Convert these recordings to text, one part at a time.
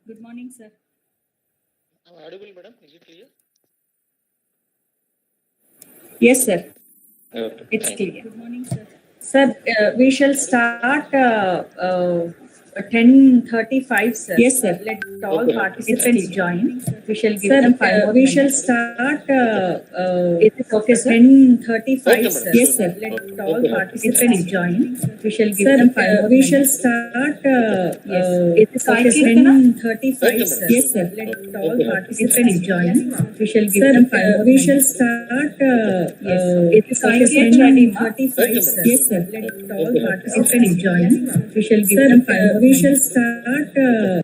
Good morning, sir. I'm audible, madam. Is it clear? Yes, sir. Okay. It's Thank you. clear. Good morning, sir. Sir, we shall start 10:35, sir. Yes, sir. Let all Okay. participants join. We shall give Sir, them 5 more we minutes. shall start. Is it okay, sir? 10:35, Okay, sir. madam. Yes, sir. Let Okay. all Okay. participants join. We shall give Sir, them 5 more we minutes. shall start. Yes. Is it Okay, okay, sir. 10:35, Okay, sir. madam. Yes, sir. Let Okay. all Okay. participants join. We shall give Sir, them 5 more we minutes. shall start. Yes. It is Okay, okay, sir. sir. 10:35, Okay, sir. madam. Yes, sir. Let Okay. all Okay. participants join. We shall give Sir, them 5 more we minutes. shall start.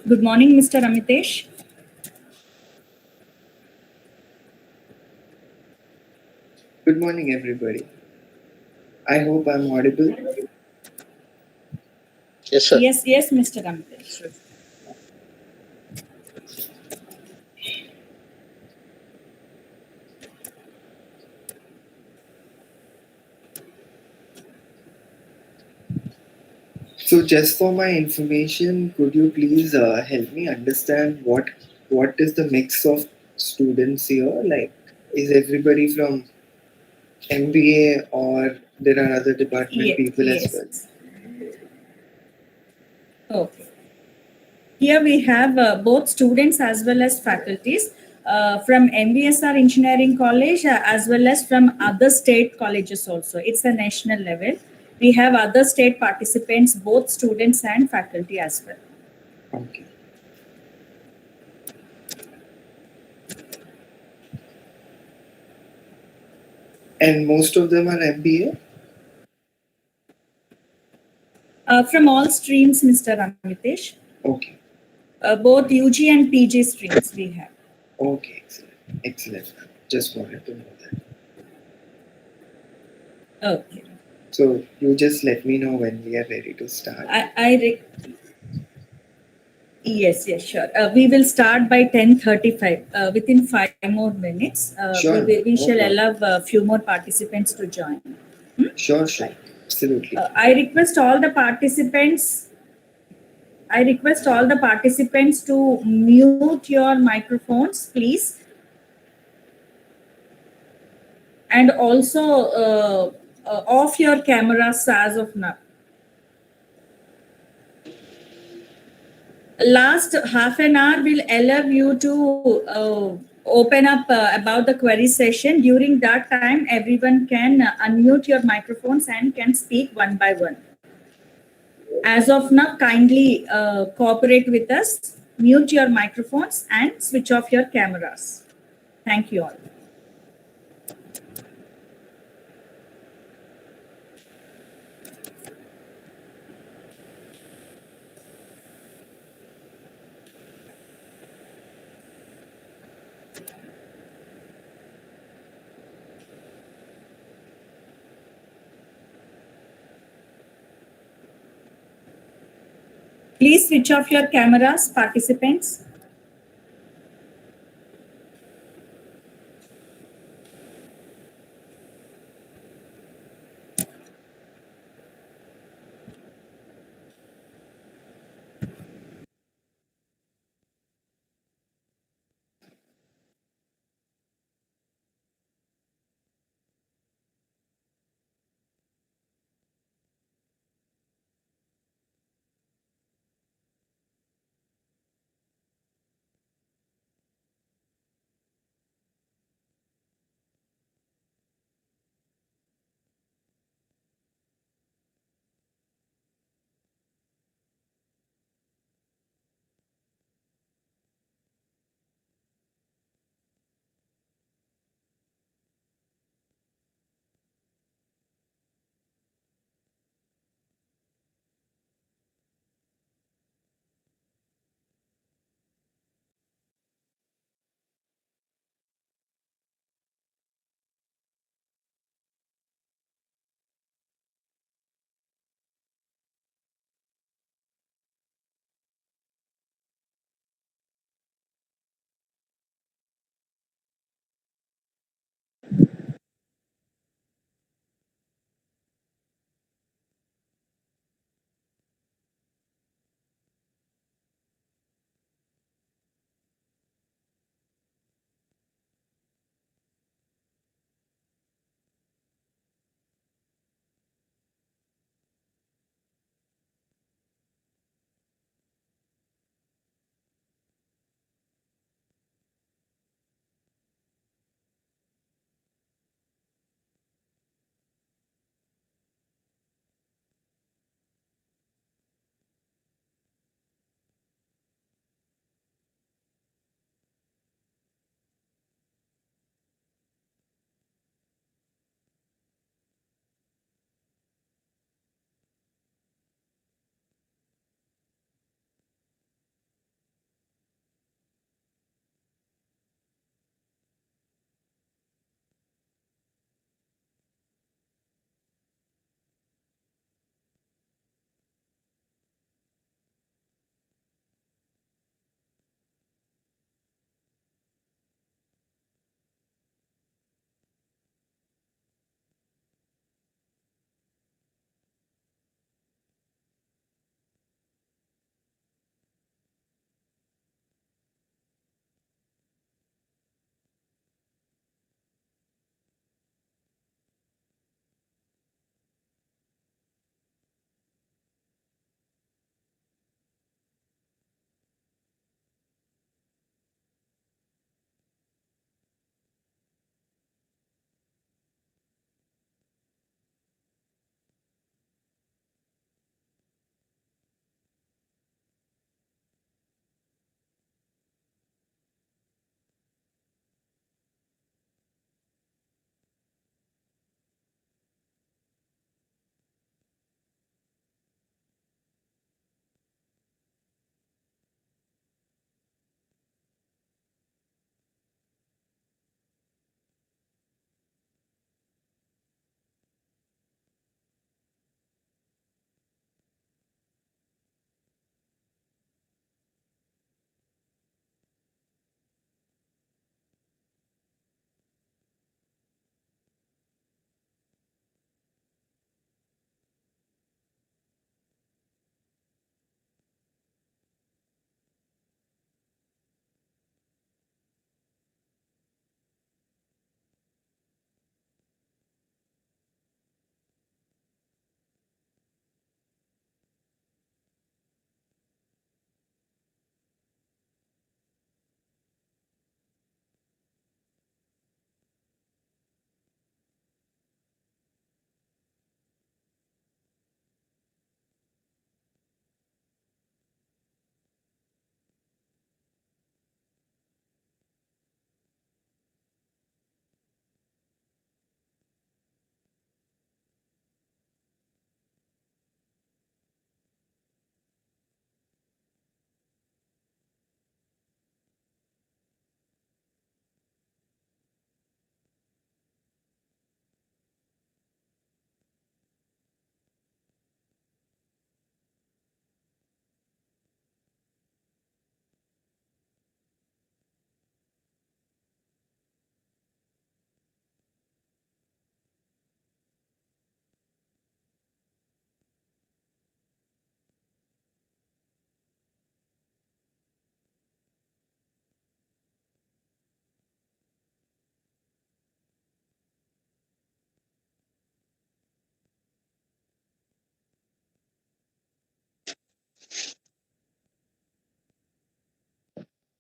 Good morning, Mr. Amitesh. Good morning, everybody. I hope I'm audible. Yes, sir. Yes, Mr. Amitesh. So, just for my information, could you please help me understand what is the mix of students here? Like, is everybody from MBA or there are other department people as well? Yes. Okay. Here we have both students as well as faculties from MVSR Engineering College as well as from other state colleges also. It's a national level. We have other state participants, both students and faculty as well. Okay. And most of them are MBA? From all streams, Mr. Amitesh. Okay. Both UG and PG streams we have. Okay, excellent. Excellent. Just wanted to know that. Okay. So, you just let me know when we are ready to start. Yes, sure. We will start by 10:35. Within 5 more minutes, Sure. we shall Okay. allow a few more participants to join. Sure. Absolutely. I request all the participants. I request all the participants to mute your microphones, please, and also off your cameras as of now. Last half an hour will allow you to open up about the query session. During that time, everyone can unmute your microphones and can speak one by one. As of now, kindly cooperate with us, mute your microphones and switch off your cameras. Thank you all. Please switch off your cameras, participants.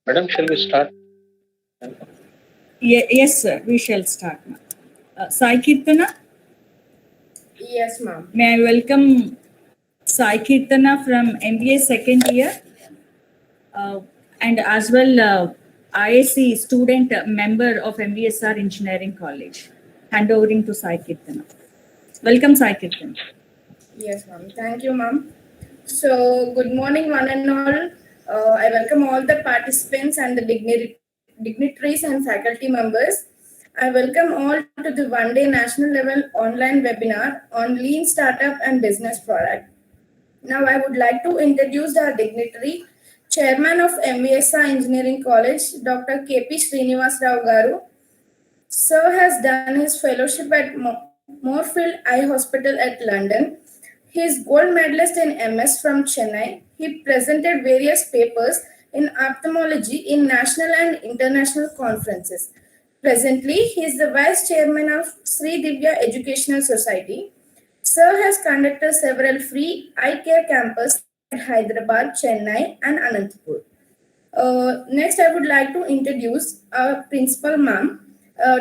Madam, shall we start? Yes, sir. We shall start now. Sai Kirtana, Yes, ma'am. may I welcome Sai Kirtana from MBA second year, and as well IAC student member of MBSR Engineering College. Handovering to Sai Kirtana. Welcome, Sai Kirtana. Yes, ma'am. Thank you, ma'am. So, good morning, one and all. I welcome all the participants and the dignitaries and faculty members. I welcome all to the one-day national level online webinar on lean startup and business product. Now, I would like to introduce our dignitary, Chairman of MVSR Engineering College, Dr. KP Srinivas Rao Garu. Sir has done his fellowship at Moorfield Eye Hospital at London. He is gold medalist in MS from Chennai. He presented various papers in ophthalmology in national and international conferences. Presently, he is the Vice Chairman of Sri Divya Educational Society. Sir has conducted several free eye care campuses at Hyderabad, Chennai, and Anantapur. Next, I would like to introduce our principal ma'am,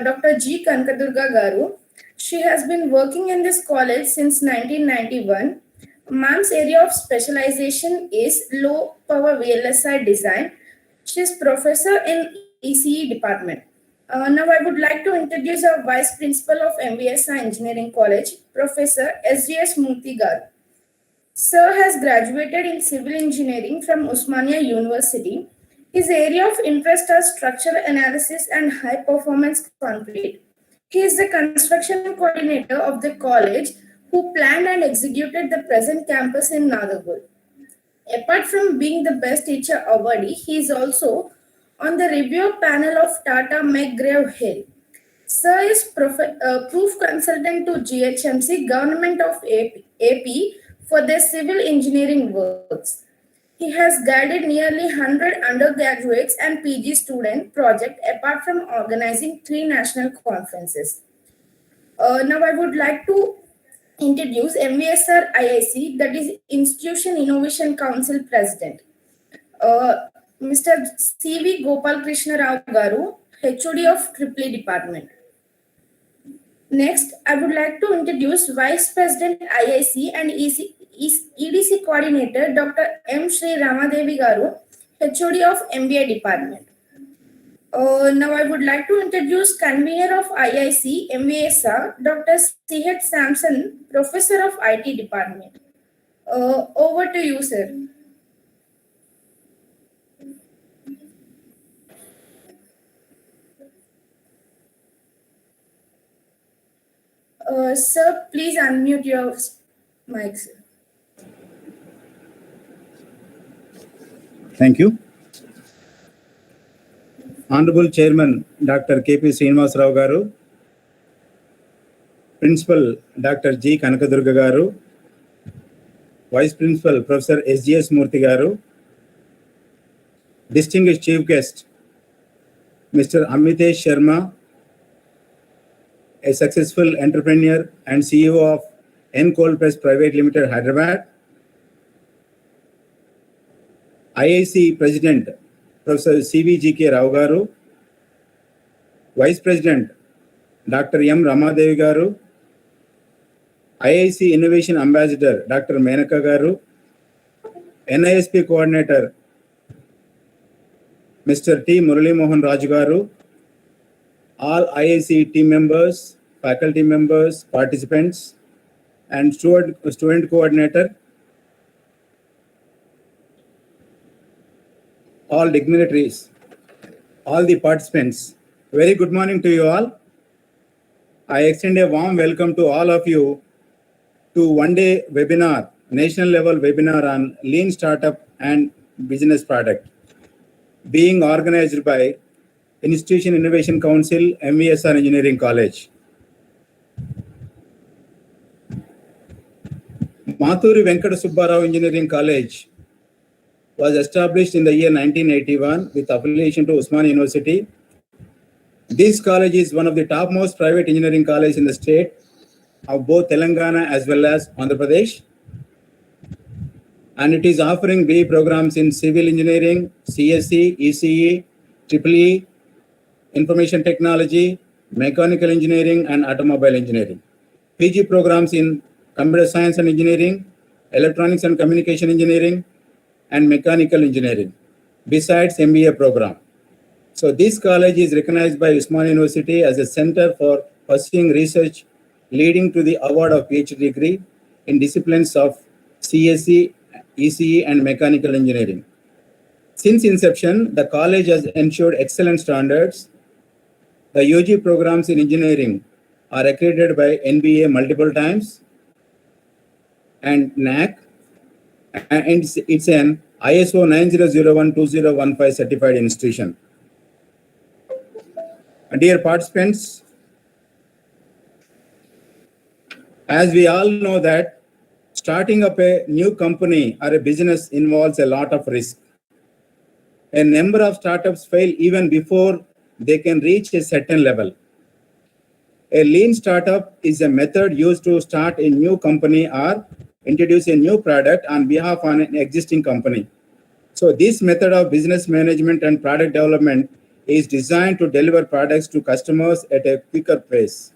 Dr. G. Kanakadurga Garu. She has been working in this college since 1991. Ma'am's area of specialization is low power VLSI design. She is professor in ECE department. Now I would like to introduce our vice principal of MVSI Engineering College, Professor SGS Murthy Garu. Sir has graduated in civil engineering from Osmania University. His area of interest are structural analysis and high performance concrete. He is the construction coordinator of the college who planned and executed the present campus in Nagarbal. Apart from being the best teacher awardee, he is also on the review panel of Tata McGraw Hill. Sir is proof consultant to GHMC, Government of AP for their civil engineering works. He has guided nearly 100 undergraduates and PG student projects apart from organizing 3 national conferences. Now I would like to introduce MVSR IIC, that is Institution Innovation Council President. Mr. C.V. Gopal Krishna Rao Garu, HOD of EEE Department. Next, I would like to introduce Vice President IIC and EDC Coordinator Dr. M. Sri Ramadevi Garu, HOD of MBA Department. Now I would like to introduce Convener of IIC MVSR, Dr. C.H. Sampson, Professor of IT Department. Over to you, sir. Sir, please unmute your mic, sir. Thank you. Honorable Chairman Dr. KP Srinivas Rao Garu, Principal Dr. G. Kanakadurga Garu, Vice Principal Professor SGS Murthy Garu, Distinguished Chief Guest Mr. Amitesh Sharma, a successful entrepreneur and CEO of N Cold Press Private Limited, Hyderabad, IIC President Professor CVGK Rao Garu, Vice President Dr. M. Ramadevi Garu, IIC Innovation Ambassador Dr. Menaka Garu, NISP Coordinator Mr. T. Murali Mohan Raju Garu, all IIC team members, faculty members, participants, and student coordinator, all dignitaries, all the participants. Very good morning to you all. I extend a warm welcome to all of you to one-day webinar, national level webinar on lean startup and business product, being organized by Institution Innovation Council, MVSR Engineering College. Mathuri Venkata Subbarao Engineering College was established in the year 1981 with affiliation to Osmania University. This college is one of the topmost private engineering colleges in the state of both Telangana as well as Andhra Pradesh. and it is offering BE programs in civil engineering, CSE, ECE, EEE, information technology, mechanical engineering, and automobile engineering. PG programs in computer science and engineering, electronics and communication engineering, and mechanical engineering, besides MBA program. So this college is recognized by Usman University as a center for pursuing research leading to the award of PhD degree in disciplines of CSE, ECE, and mechanical engineering. Since inception, the college has ensured excellent standards. The UG programs in engineering are accredited by NBA multiple times and NAC, and it's an ISO 9001-2015 certified institution. Dear participants, as we all know that starting up a new company or a business involves a lot of risk. A number of startups fail even before they can reach a certain level. A lean startup is a method used to start a new company or introduce a new product on behalf of an existing company. So this method of business management and product development is designed to deliver products to customers at a quicker pace.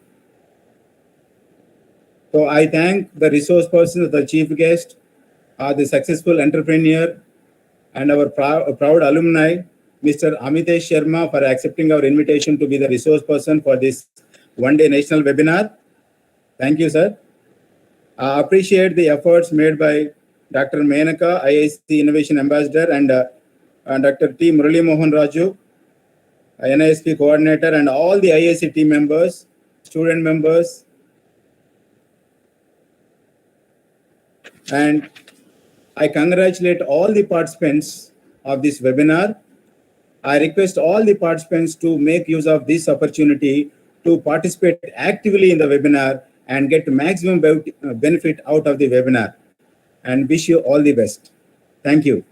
So I thank the resource person, the chief guest, the successful entrepreneur, and our proud alumni, Mr. Amitesh Sharma, for accepting our invitation to be the resource person for this one-day national webinar. Thank you, sir. I appreciate the efforts made by Dr. Menaka, IIC Innovation Ambassador, and Dr. T. Murali Mohan Raju, NISP Coordinator, and all the IIC team members, student members, and I congratulate all the participants of this webinar. I request all the participants to make use of this opportunity to participate actively in the webinar and get maximum benefit out of the webinar, and wish you all the best. Thank you.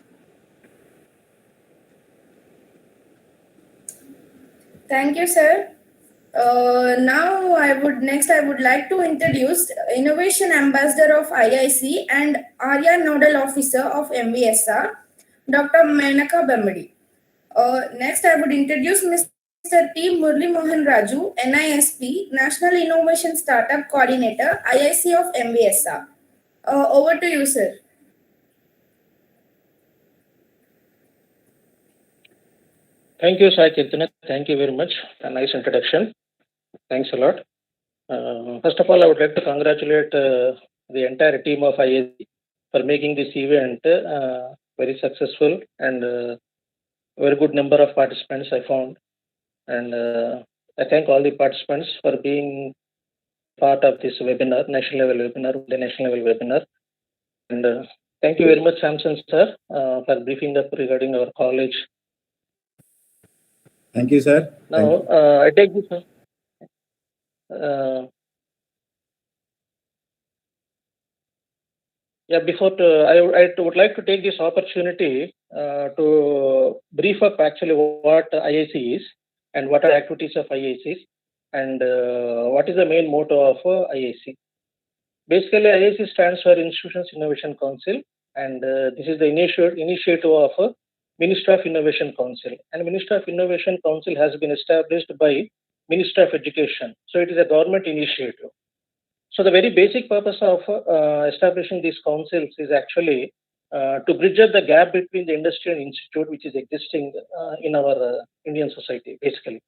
Thank you, sir. Now I would like to introduce Innovation Ambassador of IIC and Area Nodal Officer of MVSR, Dr. Menaka Bemmadi. Next, I would introduce Mr. T. Murali Mohan Raju, NISP, National Innovation Startup Coordinator, IIC of MVSR. Over to you, sir. Thank you, Sai Kirtana. Thank you very much. A nice introduction. Thanks a lot. First of all, I would like to congratulate the entire team of IIC for making this event very successful, and very good number of participants I found. And I thank all the participants for being part of this webinar, national level webinar, the national level webinar. And thank you very much, Samson sir, for briefing up regarding our college. Thank you, sir. Now, I take this. I would like to take this opportunity to brief up actually what IIC is and what are activities of IIC, and what is the main motto of IIC. Basically, IIC stands for Institutions Innovation Council, and this is the initiative of Ministry of Innovation Council. And Ministry of Innovation Council has been established by Ministry of Education. So it is a government initiative. So the very basic purpose of establishing these councils is actually to bridge up the gap between the industry and institute, which is existing in our Indian society, basically.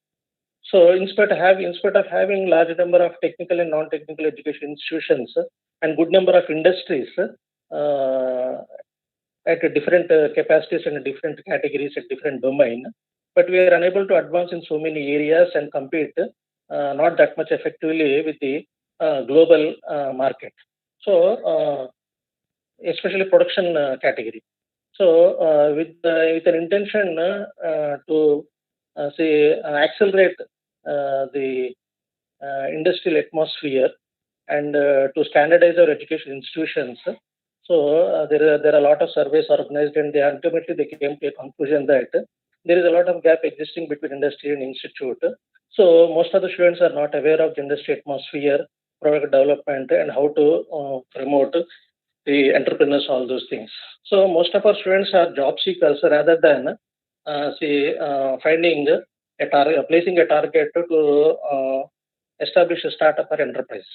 So in spite of having large number of technical and non-technical education institutions and good number of industries at different capacities and different categories at different domain, but we are unable to advance in so many areas and compete not that much effectively with the global market. So especially production category. So with an intention to accelerate the industrial atmosphere and to standardize our education institutions. So there are a lot of surveys organized, and ultimately came to a conclusion that there is a lot of gap existing between industry and institute. So most of the students are not aware of the industry atmosphere, product development, and how to promote the entrepreneurs, all those things. So most of our students are job seekers rather than finding placing a target to establish a startup or enterprise.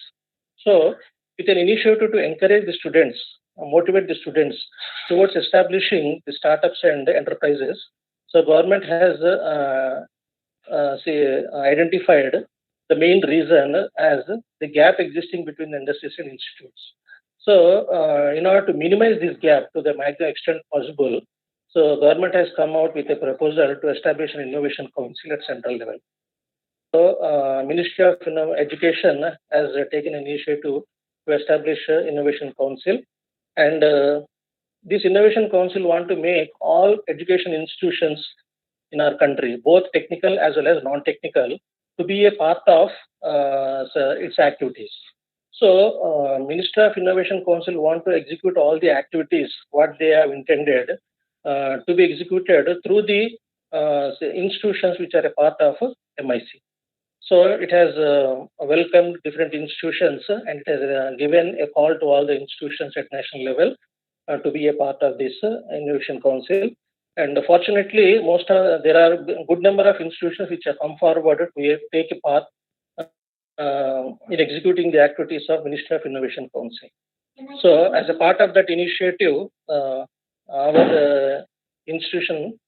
So with an initiative to encourage the students, motivate the students towards establishing the startups and the enterprises, so government has identified the main reason as the gap existing between the industries and institutes. So in order to minimize this gap to the maximum extent possible, so government has come out with a proposal to establish an innovation council at central level. So Ministry of Education has taken an initiative to establish an innovation council, and this innovation council want to make all education institutions in our country, both technical as well as non-technical, to be a part of its activities. So Ministry of Innovation Council want to execute all the activities what they have intended to be executed through the institutions which are a part of MIC. So it has welcomed different institutions and it has given a call to all the institutions at national level to be a part of this Innovation Council. And fortunately, there are a good number of institutions which have come forward to take a part in executing the activities of Ministry of Innovation Council. So as a part of that initiative, our institution,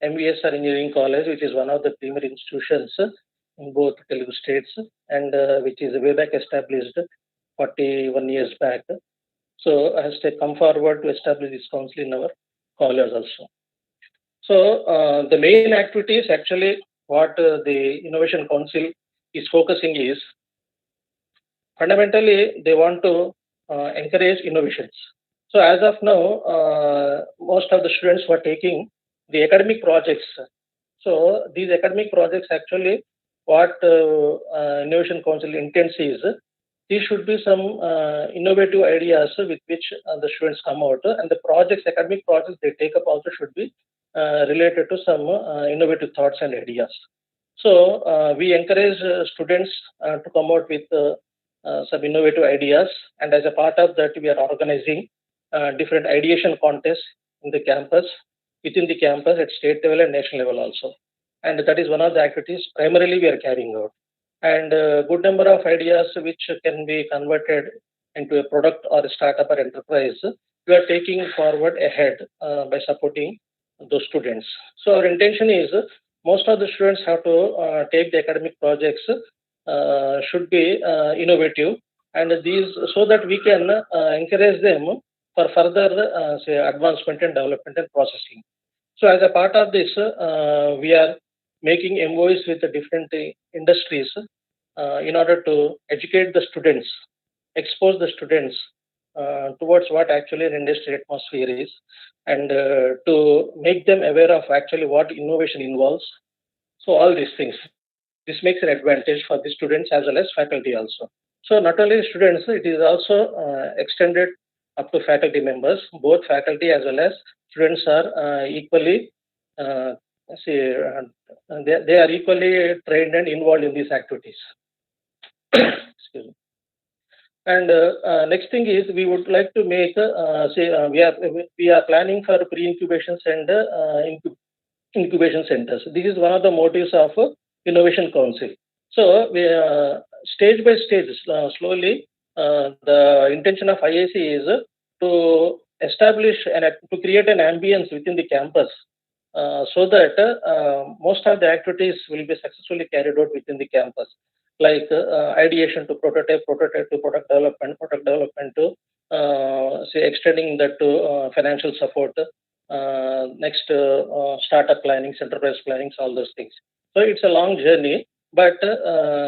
MVSR Engineering College, which is one of the premier institutions in both Telugu states and which is way back established 41 years back. So has come forward to establish this council in our college also. So the main activities actually what the Innovation Council is focusing is fundamentally they want to encourage innovations. So as of now, most of the students were taking the academic projects. So these academic projects actually what Innovation Council intends is these should be some innovative ideas with which the students come out, and the projects, academic projects they take up also should be related to some innovative thoughts and ideas. So we encourage students to come out with some innovative ideas, and as a part of that we are organizing different ideation contests in the campus, within the campus at state level and national level also. And that is one of the activities primarily we are carrying out. And a good number of ideas which can be converted into a product or a startup or enterprise, we are taking forward ahead by supporting those students. So our intention is most of the students have to take the academic projects should be innovative, and these so that we can encourage them for further say advancement and development and processing. So as a part of this, we are making MOUs with the different industries in order to educate the students, expose the students towards what actually an industry atmosphere is, and to make them aware of actually what innovation involves. So all these things, this makes an advantage for the students as well as faculty also. So not only students, it is also extended up to faculty members. Both faculty as well as students are equally they are equally trained and involved in these activities. Excuse me. And next thing is we would like to make we are planning for pre-incubations and incubation centers. This is one of the motives of Innovation Council. So we stage by stage, slowly, the intention of IIC is to establish and to create an ambience within the campus so that most of the activities will be successfully carried out within the campus, like ideation to prototype, prototype to product development to say extending that to financial support, next startup planning, enterprise planning, all those things. So it's a long journey, but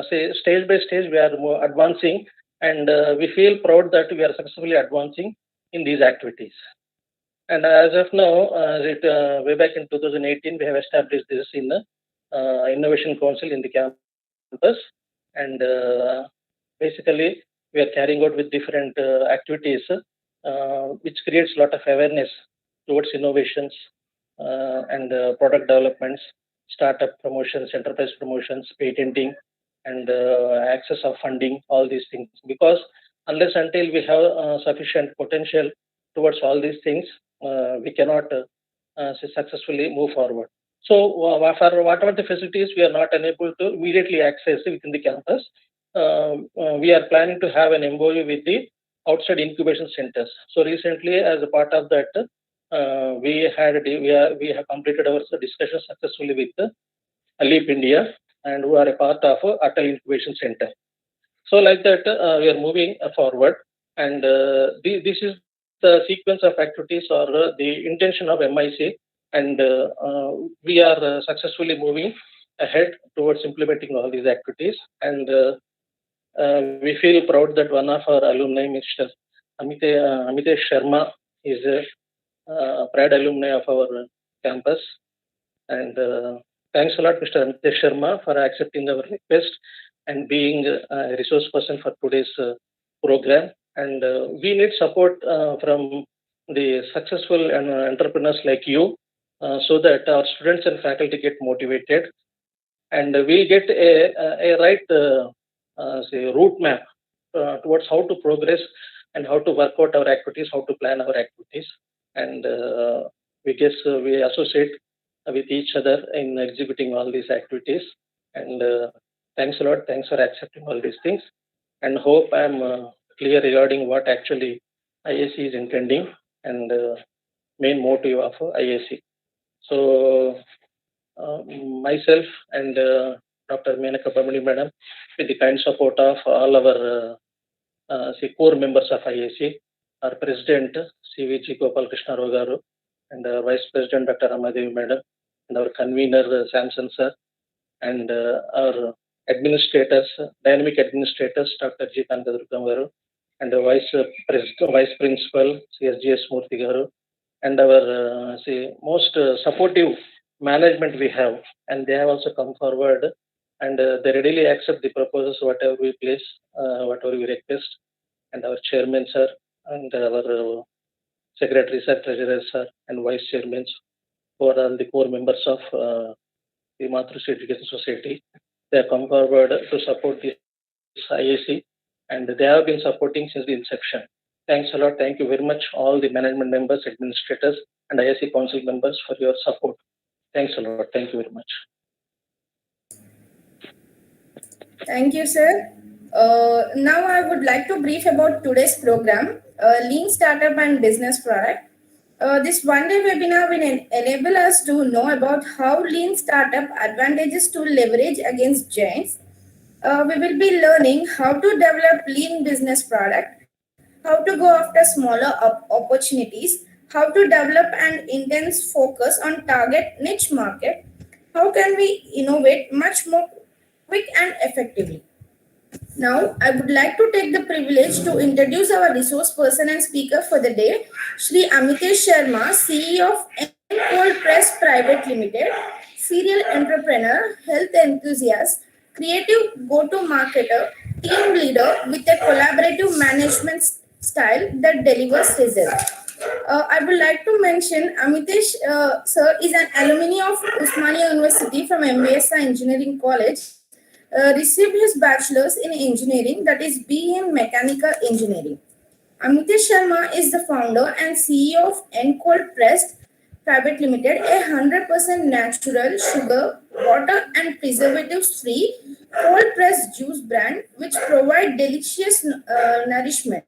say stage by stage we are more advancing, and we feel proud that we are successfully advancing in these activities. And as of now, way back in 2018, we have established this in the Innovation Council in the campus, and basically we are carrying out with different activities, which creates a lot of awareness towards innovations and product developments, startup promotions, enterprise promotions, patenting, and access of funding, all these things. Because unless until we have sufficient potential towards all these things, we cannot successfully move forward. So for whatever the facilities we are not unable to immediately access within the campus, we are planning to have an MOU with the outside incubation centers. So recently, as a part of that, we have completed our discussion successfully with Leap India, and who are a part of Atal Incubation Center. So like that, we are moving forward, and this is the sequence of activities or the intention of MIC, and we are successfully moving ahead towards implementing all these activities. And we feel proud that one of our alumni, Mr. Amitesh Sharma, is a proud alumni of our campus. And thanks a lot, Mr. Amitesh Sharma, for accepting our request and being a resource person for today's program. And we need support from the successful entrepreneurs like you, so that our students and faculty get motivated, and we'll get a right route map towards how to progress and how to work out our activities, how to plan our activities. And we associate with each other in executing all these activities. And thanks a lot. Thanks for accepting all these things. And hope I'm clear regarding what actually IAC is intending and main motive of IAC. So myself and Dr. Menaka Bamani Madam, with the kind support of all our core members of IAC, our President CVG Gopal Krishna Rogaru, and our Vice President Dr. Ramadevi Madam, and our convener Samson Sir, and our administrators, dynamic administrators, Dr. G. Kankadurgam Garu, and the Vice Principal CSGS Murthy Garu, and our most supportive management we have, and they have also come forward, and they readily accept the proposals whatever we place, whatever we request, and our chairman sir, and our secretary sir, treasurer sir, and vice chairmen, who are all the core members of the Matrushri Education Society. They have come forward to support this IAC, and they have been supporting since the inception. Thanks a lot. Thank you very much, all the management members, administrators, and IAC council members for your support. Thanks a lot. Thank you very much. Thank you, sir. Now I would like to brief about today's program, Lean Startup and Business Product. This one-day webinar will enable us to know about how Lean Startup advantages to leverage against giants. We will be learning how to develop Lean Business Product, how to go after smaller opportunities, how to develop an intense focus on target niche market, how can we innovate much more quick and effectively. Now, I would like to take the privilege to introduce our resource person and speaker for the day, Shri Amitesh Sharma, CEO of N-Cold Press Private Limited, serial entrepreneur, health enthusiast, creative go-to-marketer, team leader with a collaborative management style that delivers results. I would like to mention Amitesh sir is an alumni of Osmania University from MBSA Engineering College. Received his bachelor's in engineering, that is BE in mechanical engineering. Amitesh Sharma is the founder and CEO of N-Cold Pressed Private Limited, a 100% natural, sugar, water and preservatives-free cold pressed juice brand which provide delicious nourishment.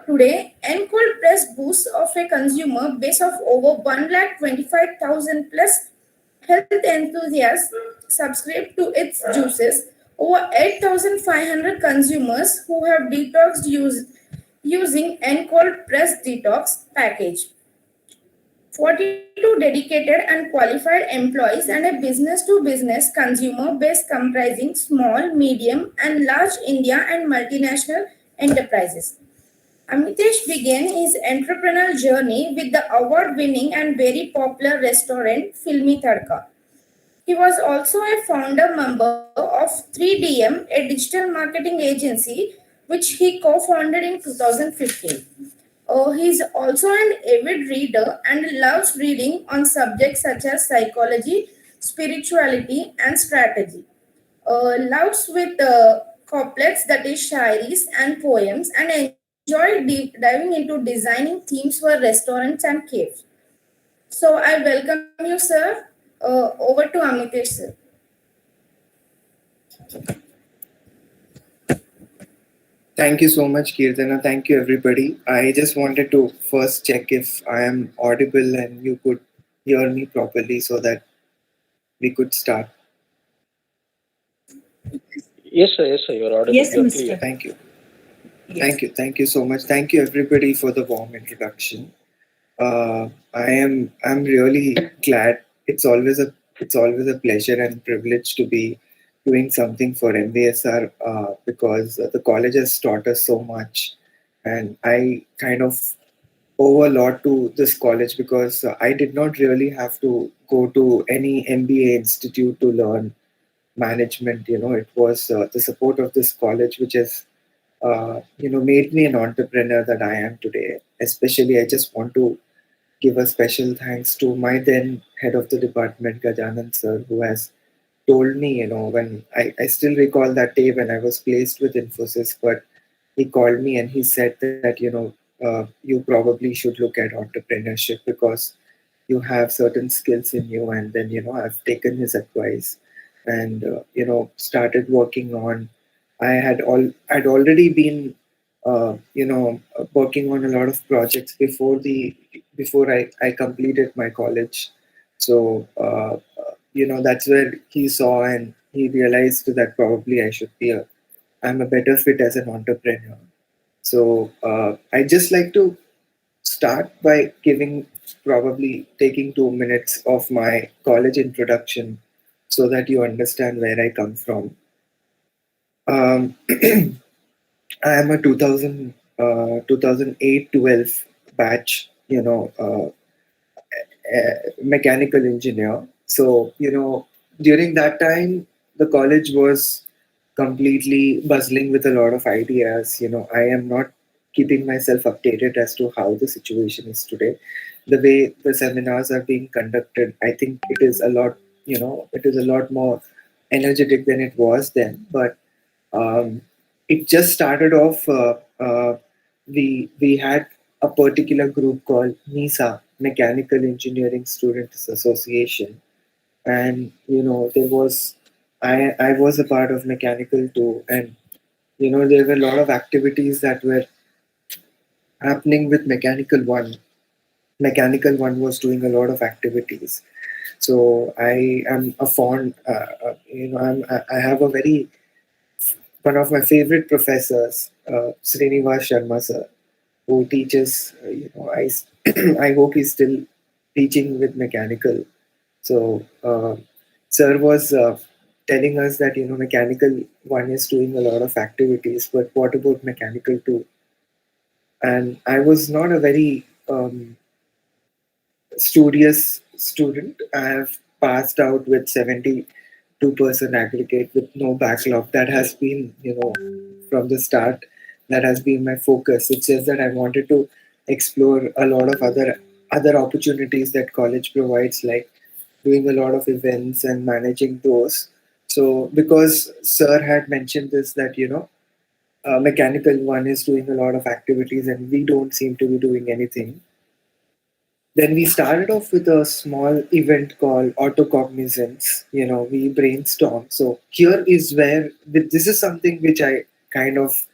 Today, N-Cold Press boasts of a consumer base of over 125,000 plus health enthusiasts subscribe to its juices, over 8,500 consumers who have detoxed using N-Cold Press Detox package, 42 dedicated and qualified employees, and a business-to-business consumer base comprising small, medium, and large India and multinational enterprises. Amitesh began his entrepreneurial journey with the award-winning and very popular restaurant Filmi Tadka. He was also a founder member of 3DM, a digital marketing agency, which he co-founded in 2015. He is also an avid reader and loves reading on subjects such as psychology, spirituality, and strategy. Loves with couplets, that is shairis and poems, and enjoyed diving into designing themes for restaurants and caves. So I welcome you, sir. Over to Amitesh, sir. Thank you so much, Kirtana. Thank you, everybody. I just wanted to first check if I am audible and you could hear me properly so that we could start. Yes, sir. Yes, sir. You're audible. Yes, You're Mr. clear. Thank you. Yes. Thank you so much. Thank you, everybody, for the warm introduction. I'm really glad. It's always a pleasure and privilege to be doing something for MBSR because the college has taught us so much, and I kind of owe a lot to this college because I did not really have to go to any MBA institute to learn management. It was the support of this college which has made me an entrepreneur that I am today. Especially, I just want to give a special thanks to my then head of the department, Gajanan sir, who has told me, when I still recall that day when I was placed with Infosys, but he called me and he said that, you probably should look at entrepreneurship because you have certain skills in you. And then, I've taken his advice and, started working on, I'd already been, working on a lot of projects before I completed my college. So, that's where he saw and he realized that probably I'm a better fit as an entrepreneur. So, I just like to start by probably taking 2 minutes of my college introduction so that you understand where I come from. I am a 2008-12 batch, mechanical engineer. So, during that time, the college was completely buzzing with a lot of ideas. I am not keeping myself updated as to how the situation is today. The way the seminars are being conducted, I think it is a lot more energetic than it was then. But it just started off. We had a particular group called MISA, Mechanical Engineering Students Association, and there was I was a part of mechanical too, and there were a lot of activities that were happening with mechanical one. Mechanical one was doing a lot of activities, so I am a fond. I have a very one of my favorite professors, Srinivas Sharma sir, who teaches. I hope he's still teaching with mechanical. So, sir was telling us that mechanical one is doing a lot of activities, but what about mechanical two? And I was not a very studious student. I have passed out with 72% aggregate with no backlog. That has been, from the start, that has been my focus. It's just that I wanted to explore a lot of other opportunities that college provides, like doing a lot of events and managing those. So because sir had mentioned this, that mechanical one is doing a lot of activities and we don't seem to be doing anything, then we started off with a small event called autocognizance. We brainstormed. So here is where this is something which I kind of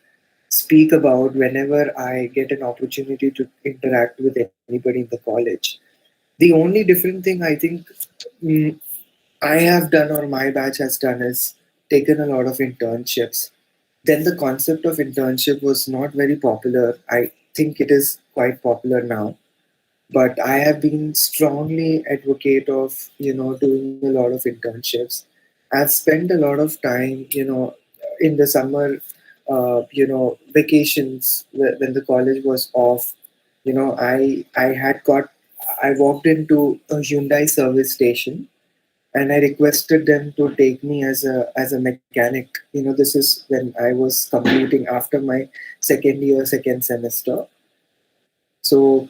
speak about whenever I get an opportunity to interact with anybody in the college. The only different thing I think I have done, or my batch has done, is taken a lot of internships. Then the concept of internship was not very popular. I think it is quite popular now, but I have been strongly advocate of doing a lot of internships. I've spent a lot of time in the summer vacations when the college was off. I walked into a Hyundai service station and I requested them to take me as a mechanic. This is when I was completing after my second year, second semester. So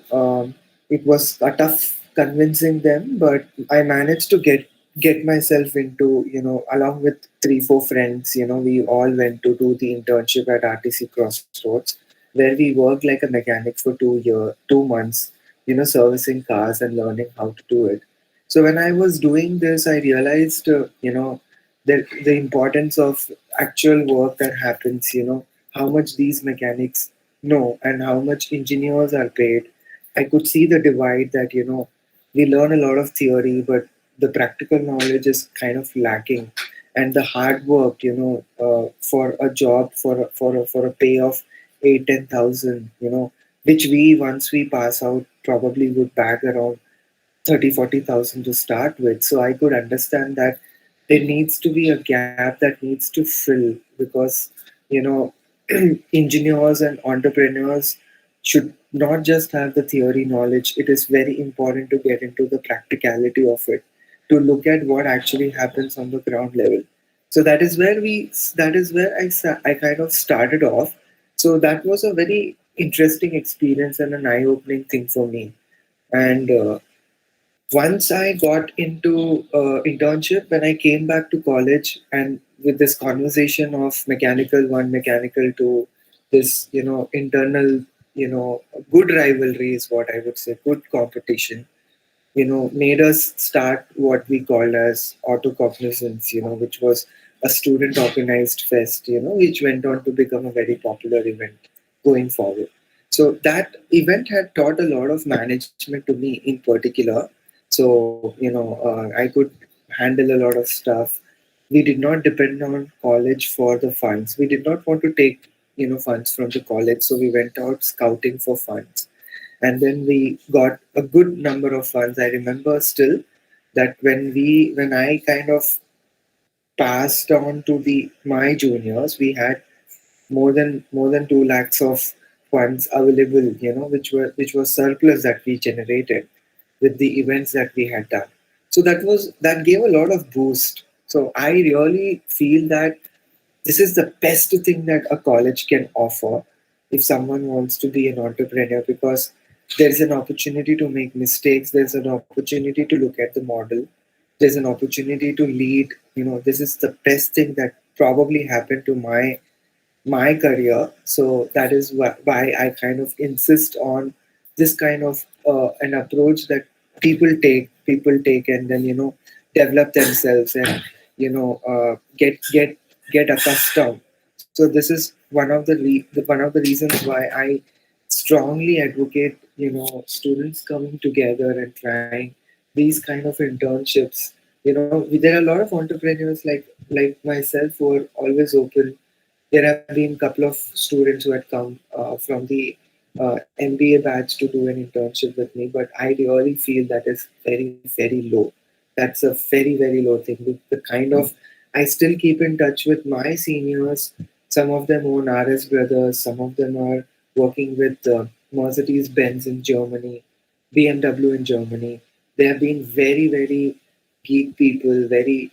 it was a tough convincing them, but I managed to get get myself into, along with 3, 4 friends, we all went to do the internship at RTC Crossroads, where we worked like a mechanic for 2 months, servicing cars and learning how to do it. So when I was doing this, I realized, the importance of actual work that happens, how much these mechanics know and how much engineers are paid. I could see the divide that, we learn a lot of theory, but the practical knowledge is kind of lacking, and the hard work, for a job, for a pay of 8, 10,000, which we, once we pass out, probably would bag around 30, 40,000 to start with. So I could understand that there needs to be a gap that needs to fill, because you know engineers and entrepreneurs should not just have the theory knowledge. It is very important to get into the practicality of it, to look at what actually happens on the ground level. So that is where I kind of started off. So that was a very interesting experience and an eye-opening thing for me. And once I got into internship, when I came back to college, and with this conversation of mechanical one, mechanical two, this internal, good rivalry is what I would say, good competition, made us start what we called as auto cognizance, which was a student organized fest, which went on to become a very popular event going forward. So that event had taught a lot of management to me in particular. So, I could handle a lot of stuff. We did not depend on college for the funds. We did not want to take, funds from the college. So we went out scouting for funds, and then we got a good number of funds. I remember still that when I kind of passed on to the my juniors, we had more than 2 lakhs of funds available, which was surplus that we generated with the events that we had done. So that gave a lot of boost. So I really feel that this is the best thing that a college can offer if someone wants to be an entrepreneur, because there's an opportunity to make mistakes, there's an opportunity to look at the model, there's an opportunity to lead. This is the best thing that probably happened to my career. So that is why I kind of insist on this kind of an approach that people take and then develop themselves and get accustomed. So this is one of the reasons why I strongly advocate students coming together and trying these kind of internships. There are a lot of entrepreneurs like myself who are always open. There have been a couple of students who had come from the MBA batch to do an internship with me, but I really feel that is very, very low. That's a very, very low thing. The kind of I still keep in touch with my seniors. Some of them own RS Brothers. Some of them are working with Mercedes Benz in Germany, BMW in Germany. They have been very, very geek people. Very,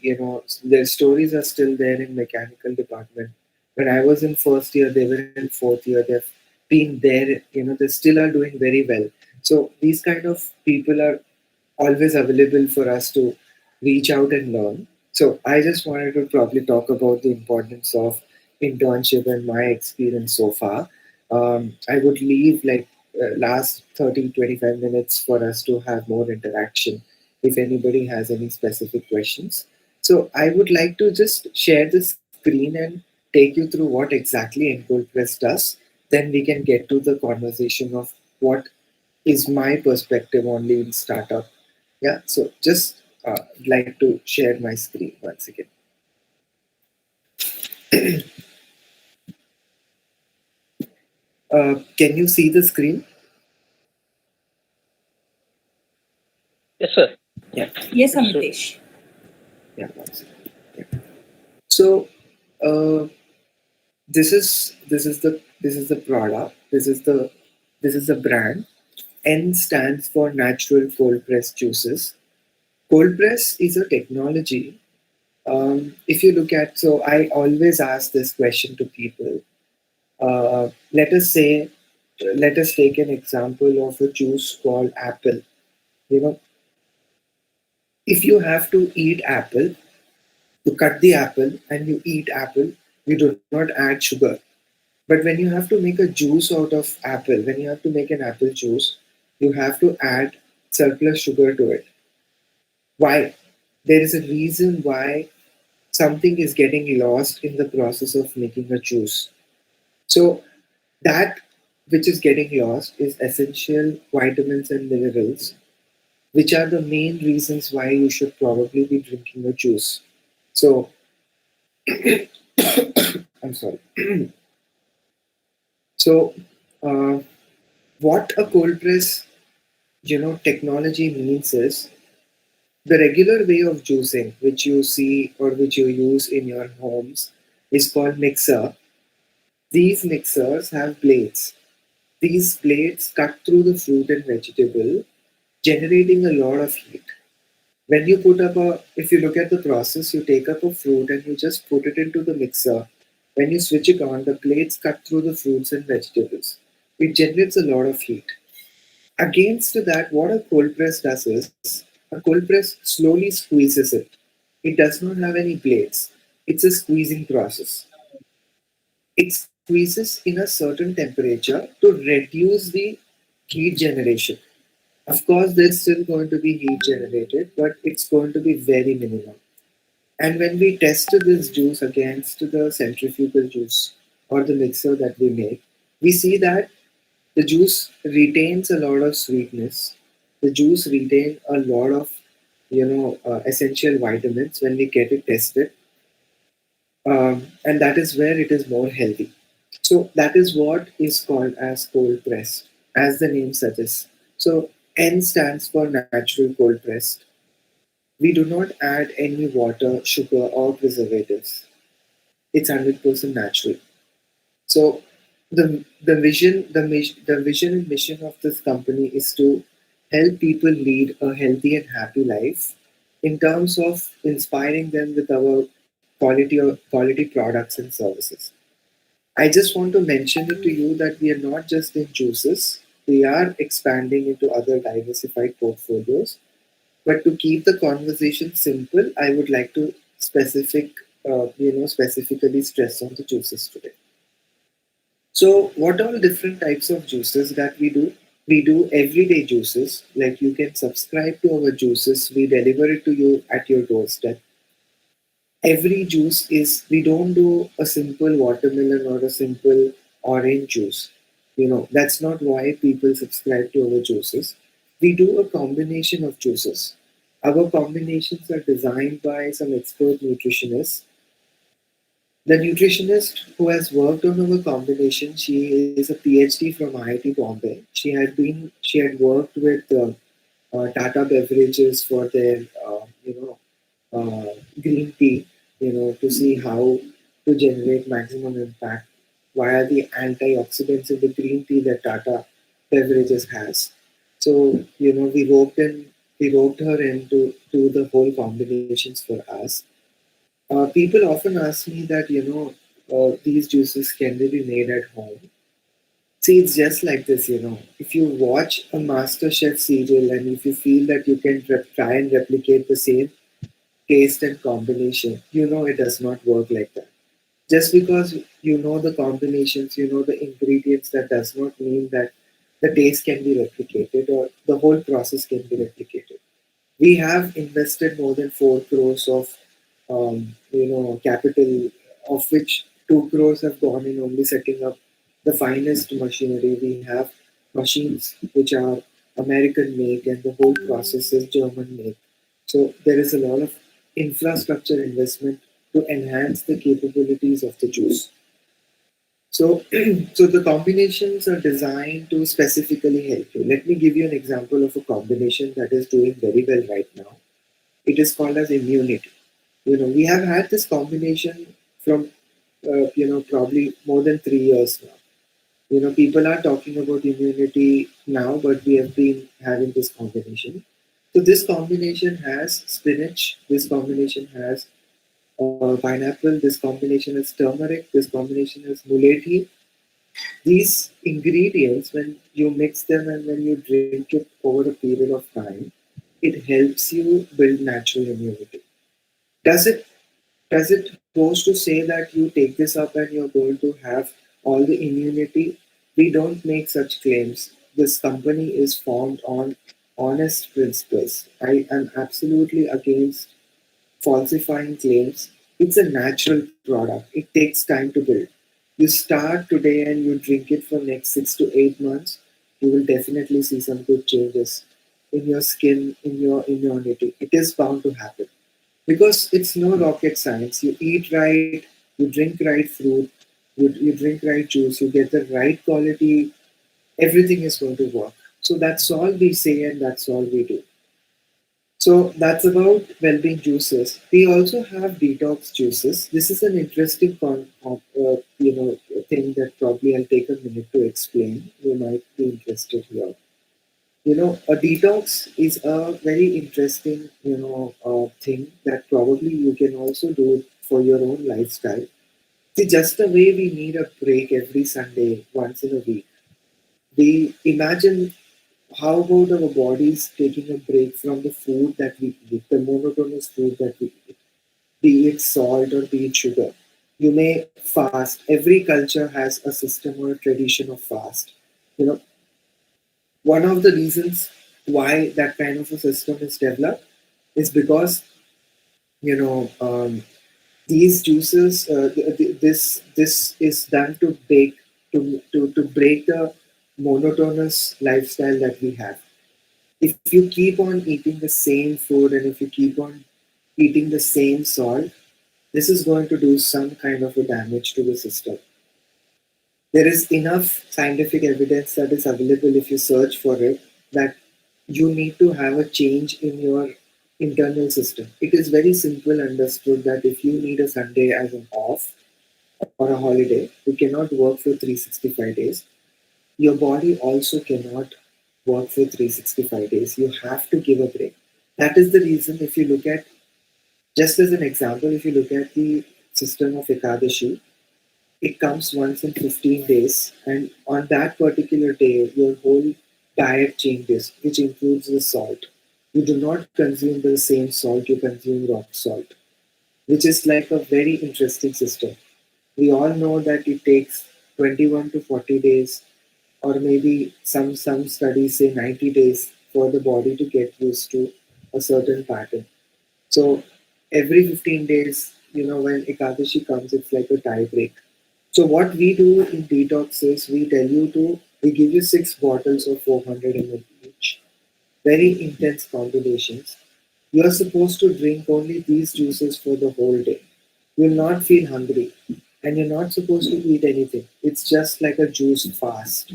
their stories are still there in mechanical department. When I was in first year, they were in fourth year. They've been there, they still are doing very well. So these kind of people are always available for us to reach out and learn. So I just wanted to probably talk about the importance of internship and my experience so far. I would leave like last 30, 25 minutes for us to have more interaction if anybody has any specific questions. So I would like to just share the screen and take you through what exactly Encode Press does. Then we can get to the conversation of what is my perspective on lean startup. Yeah, so just like to share my screen once again. Can you see the screen? Yes, sir. Yeah. Yes, Amitesh. Yeah, one second. Yeah. So this is the product. This is the brand. N stands for natural cold press juices. Cold press is a technology. If you look at, so I always ask this question to people. Let us say, let us take an example of a juice called apple. You know, If you have to eat apple, you cut the apple and you eat apple, you do not add sugar. But when you have to make a juice out of apple, when you have to make an apple juice, you have to add surplus sugar to it. Why? There is a reason why something is getting lost in the process of making a juice. So that which is getting lost is essential vitamins and minerals, which are the main reasons why you should probably be drinking a juice. So I'm sorry. So what a cold press, technology means is the regular way of juicing, which you see or which you use in your homes, is called mixer. These mixers have blades. These blades cut through the fruit and vegetable, generating a lot of heat. When you put up if you look at the process, you take up a fruit and you just put it into the mixer. When you switch it on, the blades cut through the fruits and vegetables. It generates a lot of heat. Against that, what a cold press does is a cold press slowly squeezes it. It does not have any blades. It's a squeezing process. It squeezes in a certain temperature to reduce the heat generation. Of course, there's still going to be heat generated, but it's going to be very minimal. And when we tested this juice against the centrifugal juice or the mixer that we make, we see that the juice retains a lot of sweetness. The juice retains a lot of, essential vitamins when we get it tested, and that is where it is more healthy. So that is what is called as cold pressed, as the name suggests. So N stands for natural cold pressed. We do not add any water, sugar, or preservatives. It's 100% natural. So the vision and mission of this company is to help people lead a healthy and happy life in terms of inspiring them with our quality products and services. I just want to mention it to you that we are not just in juices, we are expanding into other diversified portfolios. But to keep the conversation simple, I would like to specifically stress on the juices today. So, what all different types of juices that we do? We do everyday juices, like you can subscribe to our juices, we deliver it to you at your doorstep. Every juice is, we don't do a simple watermelon or a simple orange juice. That's not why people subscribe to our juices. We do a combination of juices. Our combinations are designed by some expert nutritionists. The nutritionist who has worked on our combination, she is a PhD from IIT Bombay. She had worked with Tata Beverages for their green tea, to see how to generate maximum impact via the antioxidants in the green tea that Tata Beverages has. So, we roped her into to the whole combinations for us. People often ask me that, these juices can they be made at home? See, it's just like this, If you watch a Master Chef serial and if you feel that you can try and replicate the same taste and combination, it does not work like that. Just because you know the combinations, you know the ingredients, that does not mean that the taste can be replicated or the whole process can be replicated. We have invested more than 4 crores of capital, of which 2 crores have gone in only setting up the finest machinery. We have machines which are American made and the whole process is German made. So there is a lot of infrastructure investment to enhance the capabilities of the juice. So, so the combinations are designed to specifically help you. Let me give you an example of a combination that is doing very well right now. It is called as immunity. We have had this combination from, probably more than 3 years now. People are talking about immunity now, but we have been having this combination. So this combination has spinach. This combination has pineapple. This combination has turmeric. This combination has mulethi. These ingredients, when you mix them and when you drink it over a period of time, it helps you build natural immunity. Does it goes to say that you take this up and you're going to have all the immunity? We don't make such claims. This company is formed on honest principles. I am absolutely against falsifying claims. It's a natural product. It takes time to build. You start today and you drink it for next 6 to 8 months, you will definitely see some good changes in your skin, in your immunity. It is bound to happen because it's no rocket science. You eat right, you drink right fruit, you drink right juice, you get the right quality, everything is going to work. So that's all we say and that's all we do. So that's about well-being juices. We also have detox juices. This is an interesting thing that probably I'll take a minute to explain. You might be interested here. A detox is a very interesting, thing that probably you can also do for your own lifestyle. See, just the way we need a break every Sunday, once in a week, we imagine how about our bodies taking a break from the food that we eat, the monotonous food that we eat, be it salt or be it sugar. You may fast. Every culture has a system or a tradition of fast. You know, one of the reasons why that kind of a system is developed is because you know these juices. This is done to break the monotonous lifestyle that we have. If you keep on eating the same food and if you keep on eating the same salt, this is going to do some kind of a damage to the system. There is enough scientific evidence that is available if you search for it that you need to have a change in your internal system. It is very simple understood that if you need a Sunday as an off or a holiday, you cannot work for 365 days. Your body also cannot work for 365 days. You have to give a break. That is the reason, if you look at, just as an example, if you look at the system of Ekadashi, it comes once in 15 days, and on that particular day, your whole diet changes, which includes the salt. You do not consume the same salt, you consume rock salt, which is like a very interesting system. We all know that it takes 21 to 40 days, or maybe some studies say 90 days for the body to get used to a certain pattern. So every 15 days, when Ekadashi comes, it's like a tie break. So what we do in detox is we give you 6 bottles of 400 ml each, very intense combinations. You are supposed to drink only these juices for the whole day. You will not feel hungry and you're not supposed to eat anything. It's just like a juice fast.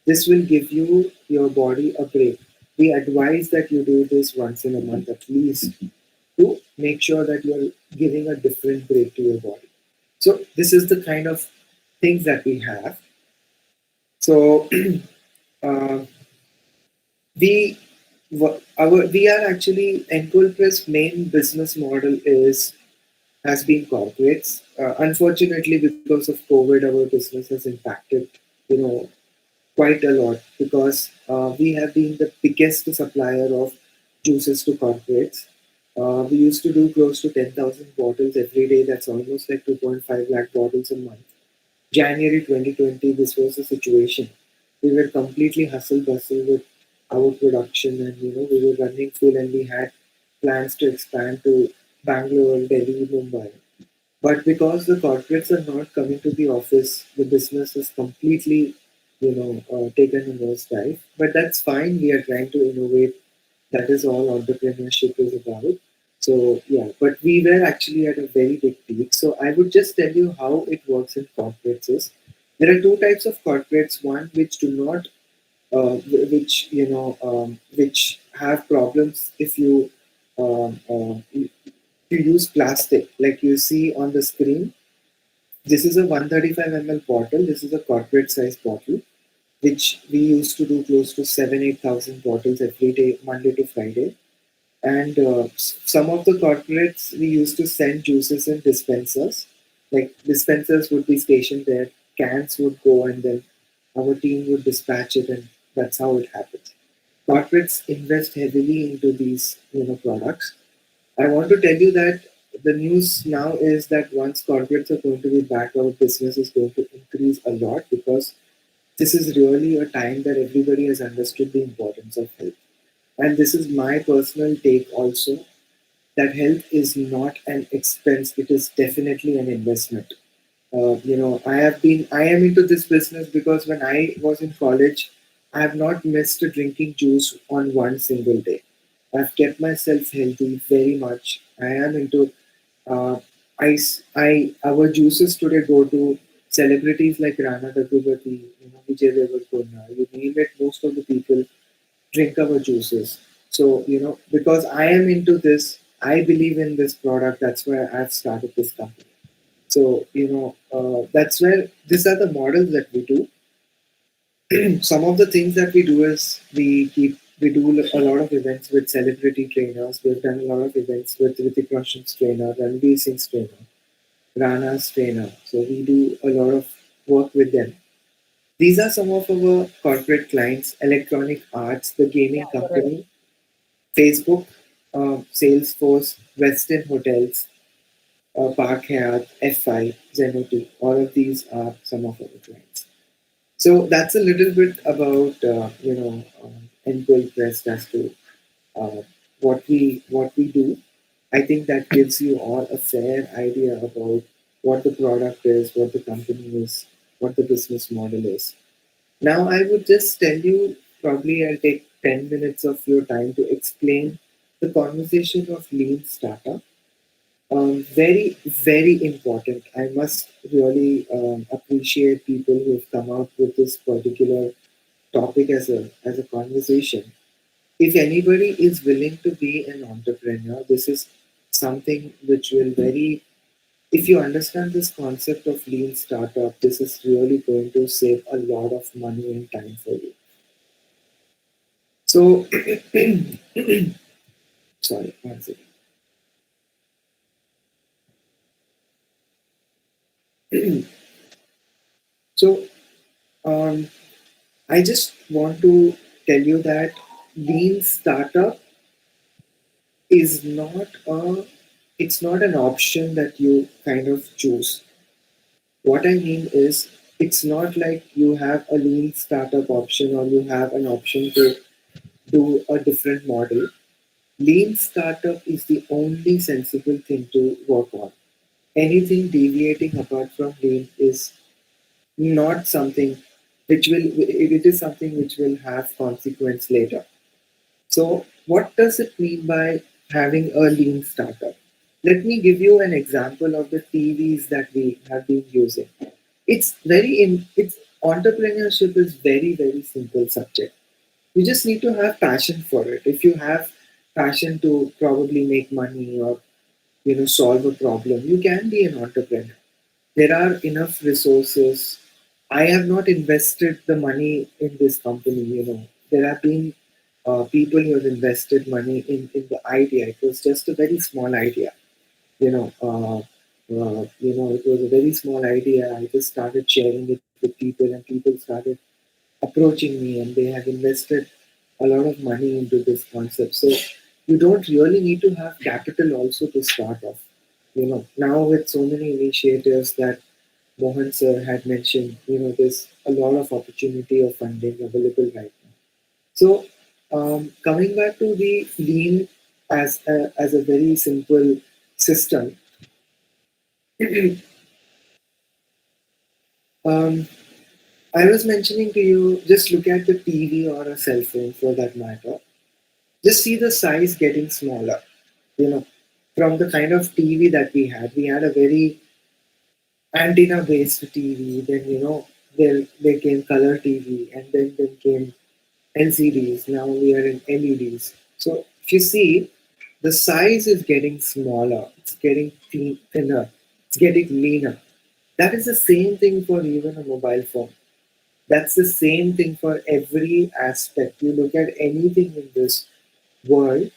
This will give your body a break. We advise that you do this once in a month at least to make sure that you're giving a different break to your body. So this is the kind of things that we have. So uh, we we are actually Encoolpress main business model has been corporates. Unfortunately, because of COVID, our business has impacted, quite a lot because we have been the biggest supplier of juices to corporates. We used to do close to 10,000 bottles every day. That's almost like 2.5 lakh bottles a month. January 2020, this was the situation. We were completely hustle bustle with our production, and we were running full, and we had plans to expand to Bangalore, Delhi, Mumbai. But because the corporates are not coming to the office, the business is completely, taken a nosedive. But that's fine. We are trying to innovate. That is all entrepreneurship is about. So yeah, but we were actually at a very big peak. So I would just tell you how it works in corporates. Is there are two types of corporates. One which do not, which have problems if you use plastic, like you see on the screen. This is a 135 ml bottle. This is a corporate size bottle, which we used to do close to 8,000 bottles every day, Monday to Friday. And some of the corporates, we used to send juices in dispensers. Like dispensers would be stationed there, cans would go, and then our team would dispatch it, and that's how it happens. corporates invest heavily into these, products. I want to tell you that the news now is that once corporates are going to be back out, business is going to increase a lot because this is really a time that everybody has understood the importance of health. And this is my personal take also, that health is not an expense, it is definitely an investment. I am into this business because when I was in college, I have not missed drinking juice on one single day. I've kept myself healthy very much. I am into uh, our juices today go to celebrities like Rana Daggubati, Vijay Deverakonda. You name it, most of the people drink our juices. So, because I am into this, I believe in this product. That's why I've started this company. So, that's where these are the models that we do. Some of the things that we do is we do a lot of events with celebrity trainers. We've done a lot of events with Hrithik Roshan's trainer, Ranveer Singh's trainer, Rana's trainer. So we do a lot of work with them. These are some of our corporate clients: Electronic Arts, the gaming company, Facebook, Salesforce, Westin Hotels, Park Hyatt, F5, Zenoti. All of these are some of our clients. So that's a little bit about Engold Press as to uh, what we do. I think that gives you all a fair idea about what the product is, what the company is, what the business model is. Now I would just tell you, probably I'll take 10 minutes of your time to explain the conversation of lean startup. Very, very important. I must really appreciate people who have come out with this particular topic as a conversation. If anybody is willing to be an entrepreneur, this is something which will very, if you understand this concept of lean startup, this is really going to save a lot of money and time for you. So, sorry, one second. So, um, I just want to tell you that lean startup is not a, it's not an option that you kind of choose. What I mean is, it's not like you have a lean startup option or you have an option to do a different model. Lean startup is the only sensible thing to work on. Anything deviating apart from lean is not something it is something which will have consequence later. So, what does it mean by having a lean startup? Let me give you an example of the TVs that we have been using. It's entrepreneurship is very simple subject. You just need to have passion for it. If you have passion to probably make money or solve a problem, you can be an entrepreneur. There are enough resources. I have not invested the money in this company. There have been people who have invested money in the idea. It was just a very small idea. It was a very small idea. I just started sharing it with people, and people started approaching me, and they have invested a lot of money into this concept. So you don't really need to have capital also to start off. Now with so many initiatives that Mohan sir had mentioned, there's a lot of opportunity of funding available right now. So coming back to the lean as a very simple system, um, I was mentioning to you, just look at the TV or a cell phone for that matter. Just see the size getting smaller. You know, from the kind of TV that we had a very antenna based TV. Then there came color TV, and then came LCDs. Now we are in LEDs. So if you see, the size is getting smaller. It's getting thinner. It's getting leaner. That is the same thing for even a mobile phone. That's the same thing for every aspect. You look at anything in this world,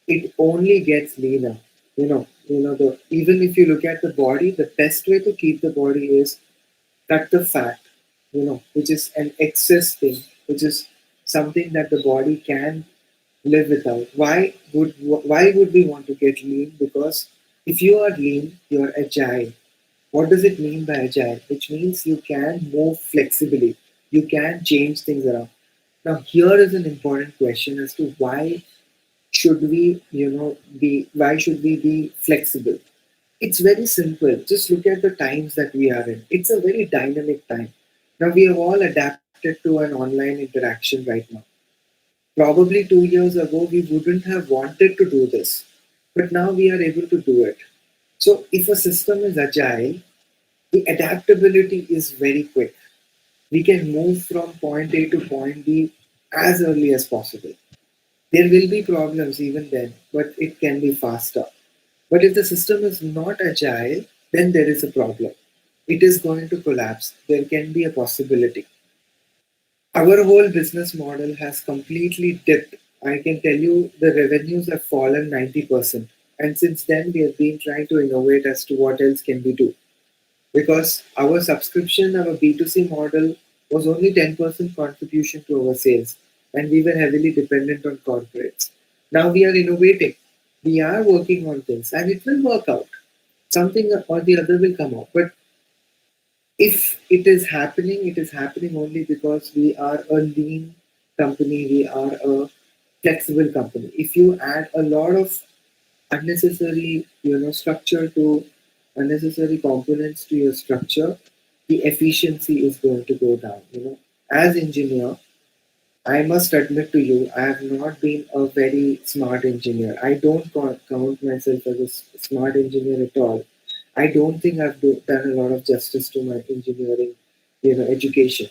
it only gets leaner. The even if you look at the body, the best way to keep the body is cut the fat, which is an excess thing, which is something that the body can live without. Why would we want to get lean? Because if you are lean, you are agile. What does it mean by agile? Which means you can move flexibly. You can change things around. Now, here is an important question as to why should we be flexible? It's very simple. Just look at the times that we are in. It's a very dynamic time. Now, we have all adapted to an online interaction right now. Probably 2 years ago, we wouldn't have wanted to do this, but now we are able to do it. So, if a system is agile, the adaptability is very quick. We can move from point A to point B as early as possible. There will be problems even then, but it can be faster. But if the system is not agile, then there is a problem. It is going to collapse. There can be a possibility. Our whole business model has completely dipped. I can tell you the revenues have fallen 90%. And since then, we have been trying to innovate as to what else can we do. Because our subscription, our B2C model was only 10% contribution to our sales. And we were heavily dependent on corporates. Now we are innovating. We are working on things and it will work out. Something or the other will come out. But if it is happening only because we are a lean company, we are a flexible company. If you add a lot of unnecessary, structure to unnecessary components to your structure, the efficiency is going to go down. As engineer, I must admit to you, I have not been a very smart engineer. I don't count myself as a smart engineer at all. I don't think I've done a lot of justice to my engineering, education,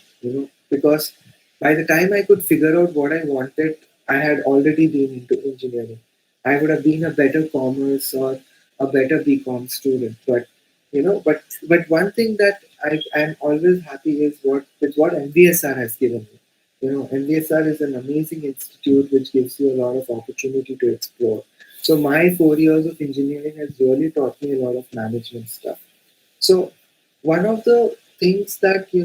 because by the time I could figure out what I wanted, I had already been into engineering. I would have been a better commerce or a better BCom student. But one thing that I'm always happy is what NVSR has given me. NVSR is an amazing institute which gives you a lot of opportunity to explore. So my 4 years of engineering has really taught me a lot of management stuff. So one of the things that we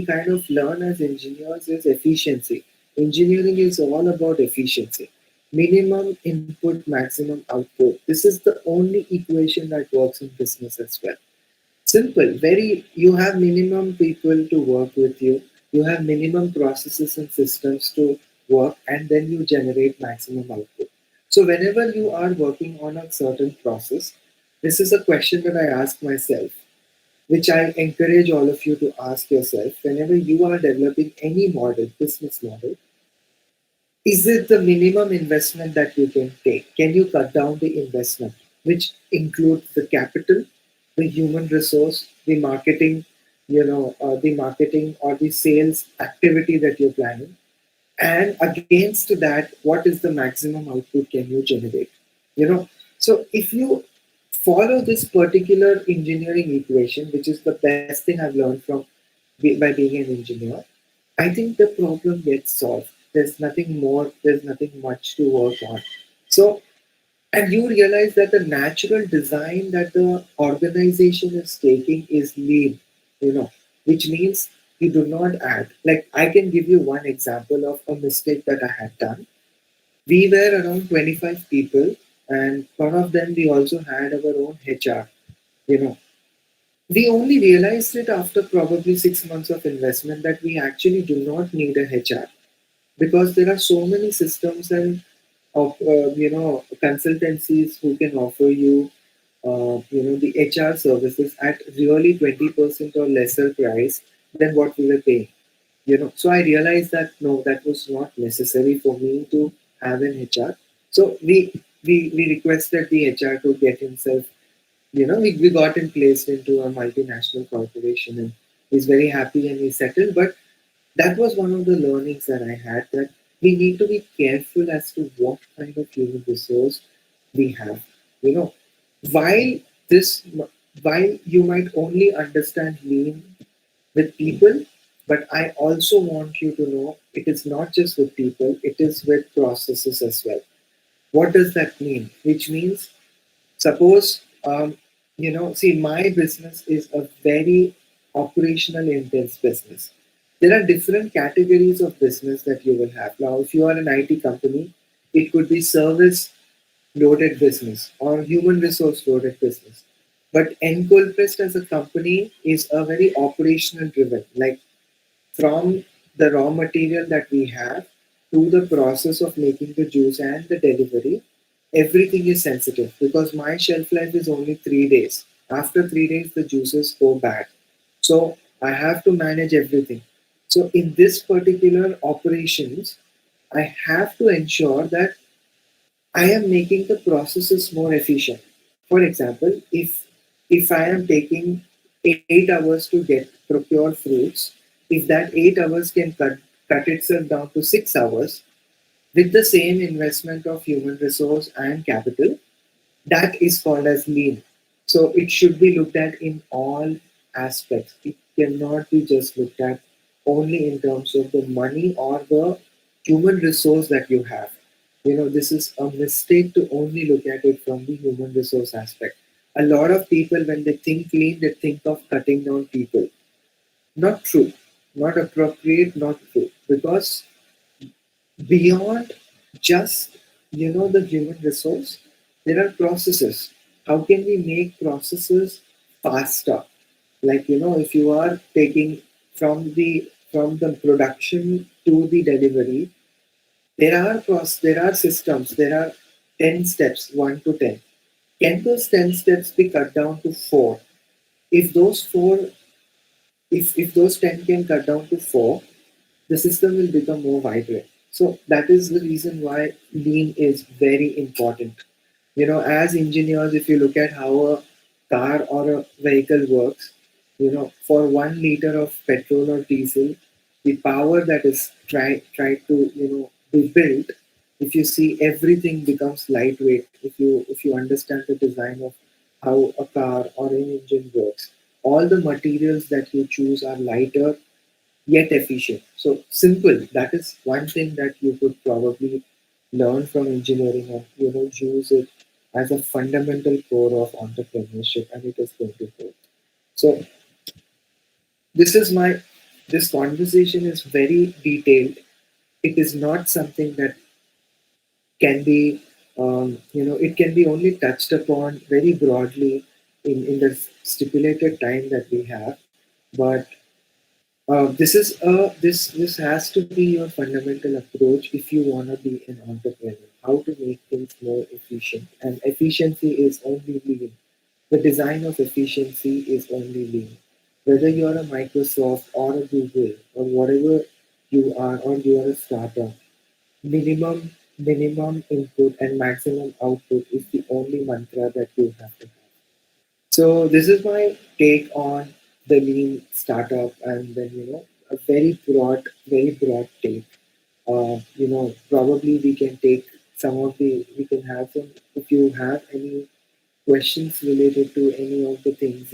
kind of learn as engineers is efficiency. Engineering is all about efficiency. Minimum input, maximum output. This is the only equation that works in business as well. Simple, you have minimum people to work with you, you have minimum processes and systems to work, and then you generate maximum output. So whenever you are working on a certain process, this is a question that I ask myself, which I encourage all of you to ask yourself whenever you are developing any model, business model. Is it the minimum investment that you can take? Can you cut down the investment, which includes the capital, the human resource, the marketing, or the sales activity that you're planning? And against that, what is the maximum output can you generate? So if you follow this particular engineering equation, which is the best thing I've learned by being an engineer, I think the problem gets solved. There's nothing more, there's nothing much to work on. So, and you realize that the natural design that the organization is taking is lean, which means you do not add. Like, I can give you one example of a mistake that I had done. We were around 25 people, and one of them we also had our own HR. We only realized it after probably 6 months of investment that we actually do not need a HR, because there are so many systems and consultancies who can offer you the HR services at really 20% or lesser price than what we were paying. So I realized that no, that was not necessary for me to have an HR. So we requested the HR to get himself, we got him placed into a multinational corporation, and he's very happy and he's settled. But that was one of the learnings that I had, that we need to be careful as to what kind of human resource we have. While while you might only understand lean with people, but I also want you to know it is not just with people, it is with processes as well. What does that mean? Which means, suppose, see, my business is a very operational intense business. There are different categories of business that you will have. Now, if you are an IT company, it could be service loaded business or human resource loaded business. But Encolpest as a company is a very operational driven, like from the raw material that we have to the process of making the juice and the delivery, everything is sensitive because my shelf life is only 3 days. After 3 days, the juices go bad. So I have to manage everything. So in this particular operations, I have to ensure that I am making the processes more efficient. For example, if I am taking 8 hours to get procure fruits, if that 8 hours can cut itself down to 6 hours with the same investment of human resource and capital, that is called as lean. So it should be looked at in all aspects. It cannot be just looked at only in terms of the money or the human resource that you have. This is a mistake to only look at it from the human resource aspect. A lot of people, when they think lean, they think of cutting down people. Not true, not appropriate, not true. Because beyond just the human resource, there are processes. How can we make processes faster? Like, if you are taking from the production to the delivery, there are systems, there are 10 steps, 1 to 10. Can those 10 steps be cut down to 4? If those 4, if those 10 can cut down to 4, the system will become more vibrant. So that is the reason why lean is very important. As engineers, if you look at how a car or a vehicle works, for 1 liter of petrol or diesel, the power that is tried to be built, if you see, everything becomes lightweight. If you understand the design of how a car or an engine works, all the materials that you choose are lighter yet efficient. So simple. That is one thing that you could probably learn from engineering and use it as a fundamental core of entrepreneurship, and it is going to grow. So this conversation is very detailed. It is not something that can be it can be only touched upon very broadly in the stipulated time that we have. But this has to be your fundamental approach if you want to be an entrepreneur. How to make things more efficient, and efficiency is only lean. The design of efficiency is only lean. Whether you are a Microsoft or a Google or whatever you are, or you are a startup, minimum input and maximum output is the only mantra that you have to have. So this is my take on the lean startup, and then a very broad take. Probably we can take we can have some. If you have any questions related to any of the things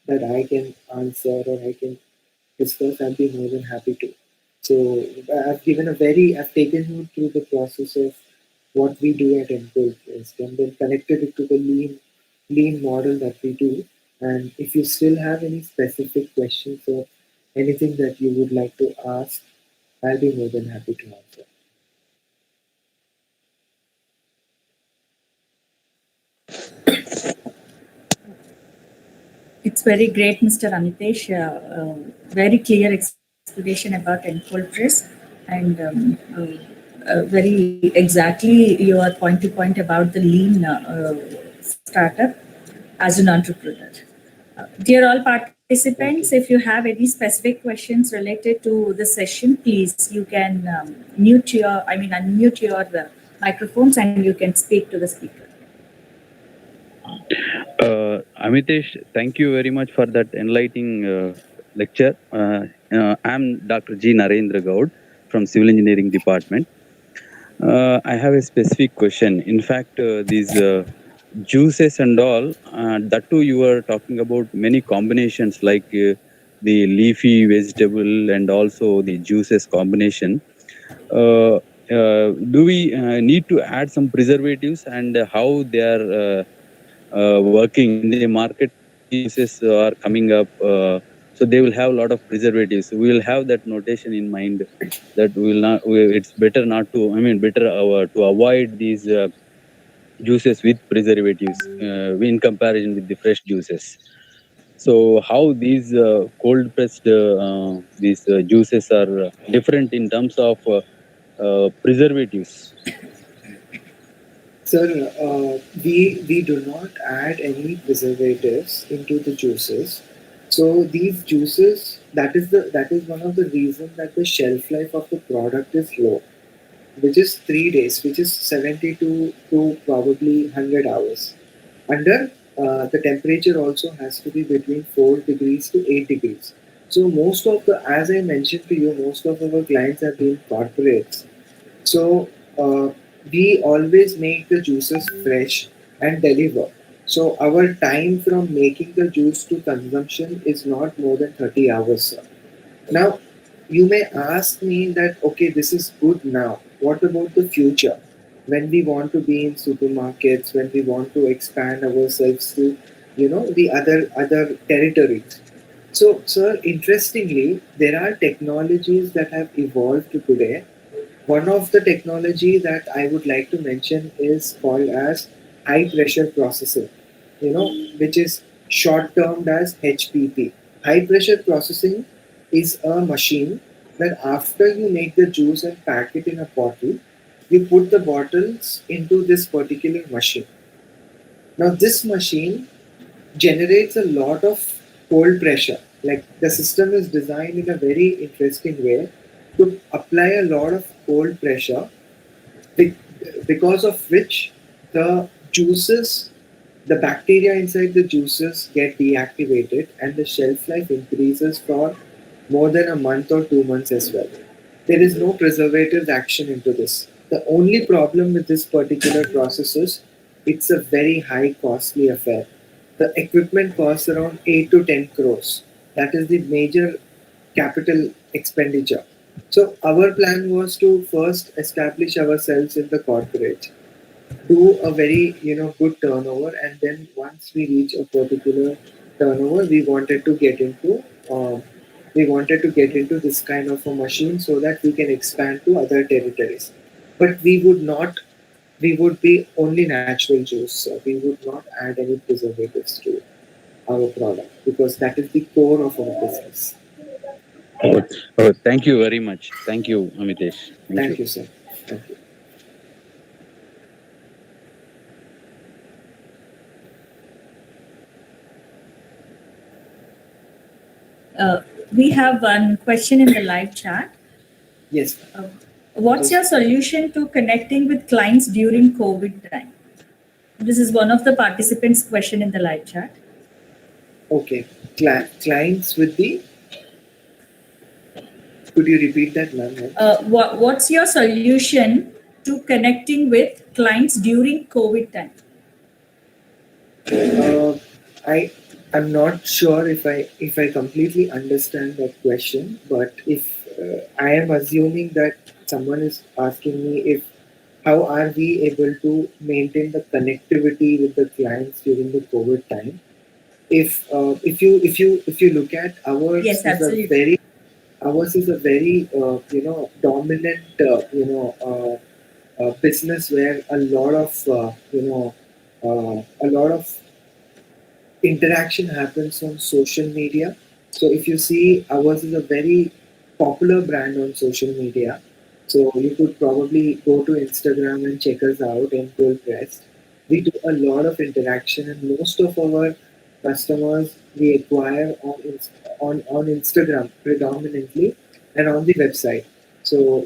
that I can answer or I can discuss, I'd be more than happy to. So I've taken you through the process of what we do at Encolpest, and then connected it to the lean model that we do. And if you still have any specific questions or anything that you would like to ask, I'll be more than happy to answer. It's very great, Mr. Amitesh. Very clear explanation about Encolpest, and very exactly your point to point about the lean startup as an entrepreneur. Dear all participants, if you have any specific questions related to the session, please you can unmute your microphones and you can speak to the speaker. Amitesh, thank you very much for that enlightening lecture. I'm Dr. G. Narendra Gaud from Civil Engineering Department. I have a specific question. In fact, these juices and all, that too you were talking about many combinations like the leafy vegetable and also the juices combination. Do we need to add some preservatives, and how they are working in the market? Juices are coming up so they will have a lot of preservatives. We will have that notation in mind that we will not. It's better not to. I mean, better to avoid these juices with preservatives in comparison with the fresh juices. So how these cold pressed these juices are different in terms of preservatives? Sir, we do not add any preservatives into the juices. So these juices, that is one of the reasons that the shelf life of the product is low, which is 3 days, which is 72 to probably 100 hours. Under the temperature also has to be between 4 degrees to 8 degrees. So most of the, as I mentioned to you, most of our clients have been corporates. So we always make the juices fresh and deliver. So our time from making the juice to consumption is not more than 30 hours, sir. Now, you may ask me that, okay, this is good now. What about the future? When we want to be in supermarkets, when we want to expand ourselves to, the other territories. So, sir, interestingly, there are technologies that have evolved to today. One of the technology that I would like to mention is called as high pressure processing, which is short termed as HPP. High pressure processing is a machine that after you make the juice and pack it in a bottle, you put the bottles into this particular machine. Now, this machine generates a lot of cold pressure. Like the system is designed in a very interesting way to apply a lot of cold pressure, be- because of which the juices, the bacteria inside the juices get deactivated and the shelf life increases for more than a month or 2 months as well. There is no preservative action into this. The only problem with this particular process is it's a very high costly affair. The equipment costs around 8 to 10 crores. That is the major capital expenditure. So our plan was to first establish ourselves in the corporate, do a very good turnover, and then once we reach a particular turnover, we wanted to get into this kind of a machine so that we can expand to other territories. But we would be only natural juice. So we would not add any preservatives to our product because that is the core of our business. Oh, thank you very much. Thank you, Amitesh. Thank you, sir. Thank you. We have one question in the live chat. Yes. What's your solution to connecting with clients during COVID time? This is one of the participants' question in the live chat. Okay. Clients with the. Could you repeat that, ma'am? What's your solution to connecting with clients during COVID time? I'm not sure if I completely understand that question, but if I am assuming that someone is asking me if how are we able to maintain the connectivity with the clients during the COVID time? If you look at ours, Yes, absolutely. ours is a very dominant business where a lot of a lot of interaction happens on social media. So if you see, ours is a very popular brand on social media. So you could probably go to Instagram and check us out and Gold Press. We do a lot of interaction, and most of our customers we acquire on Instagram predominantly and on the website. So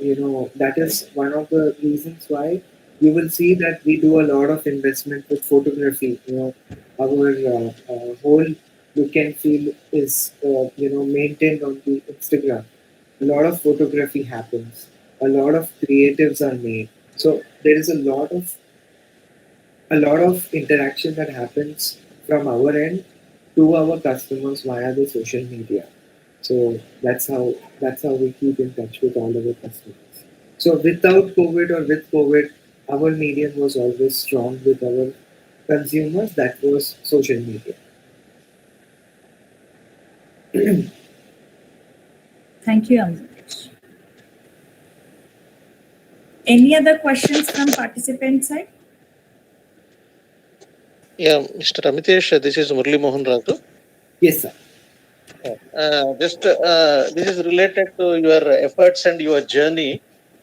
that is one of the reasons why you will see that we do a lot of investment with photography. Our whole look and feel is maintained on the Instagram. A lot of photography happens. A lot of creatives are made. So there is a lot of interaction that happens from our end to our customers via the social media. So that's how we keep in touch with all our customers. So without COVID or with COVID, our medium was always strong with our consumers. That was social media. Thank you, Amitesh. Any other questions from participant side? Yeah, Mr. Amitesh, this is Murli Mohan Raju. Yes, sir. This is related to your efforts and your journey,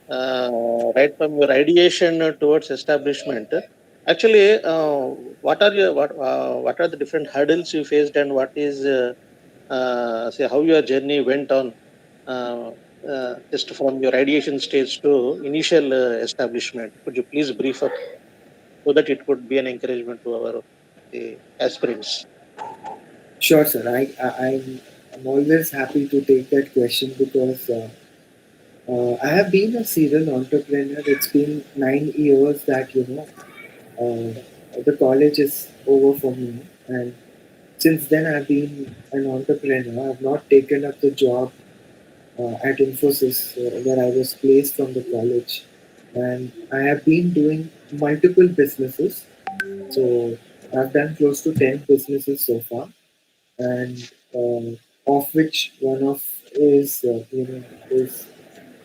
right from your ideation towards establishment. Actually, what are the different hurdles you faced, and what is say how your journey went on, just from your ideation stage to initial establishment? Could you please brief up so that it could be an encouragement to our aspirants? Sure, sir. I'm always happy to take that question because I have been a serial entrepreneur. It's been 9 years that the college is over for me, and since then I've been an entrepreneur. I've not taken up the job at Infosys where I was placed from the college, and I have been doing multiple businesses. So I've done close to 10 businesses so far, and of which one of is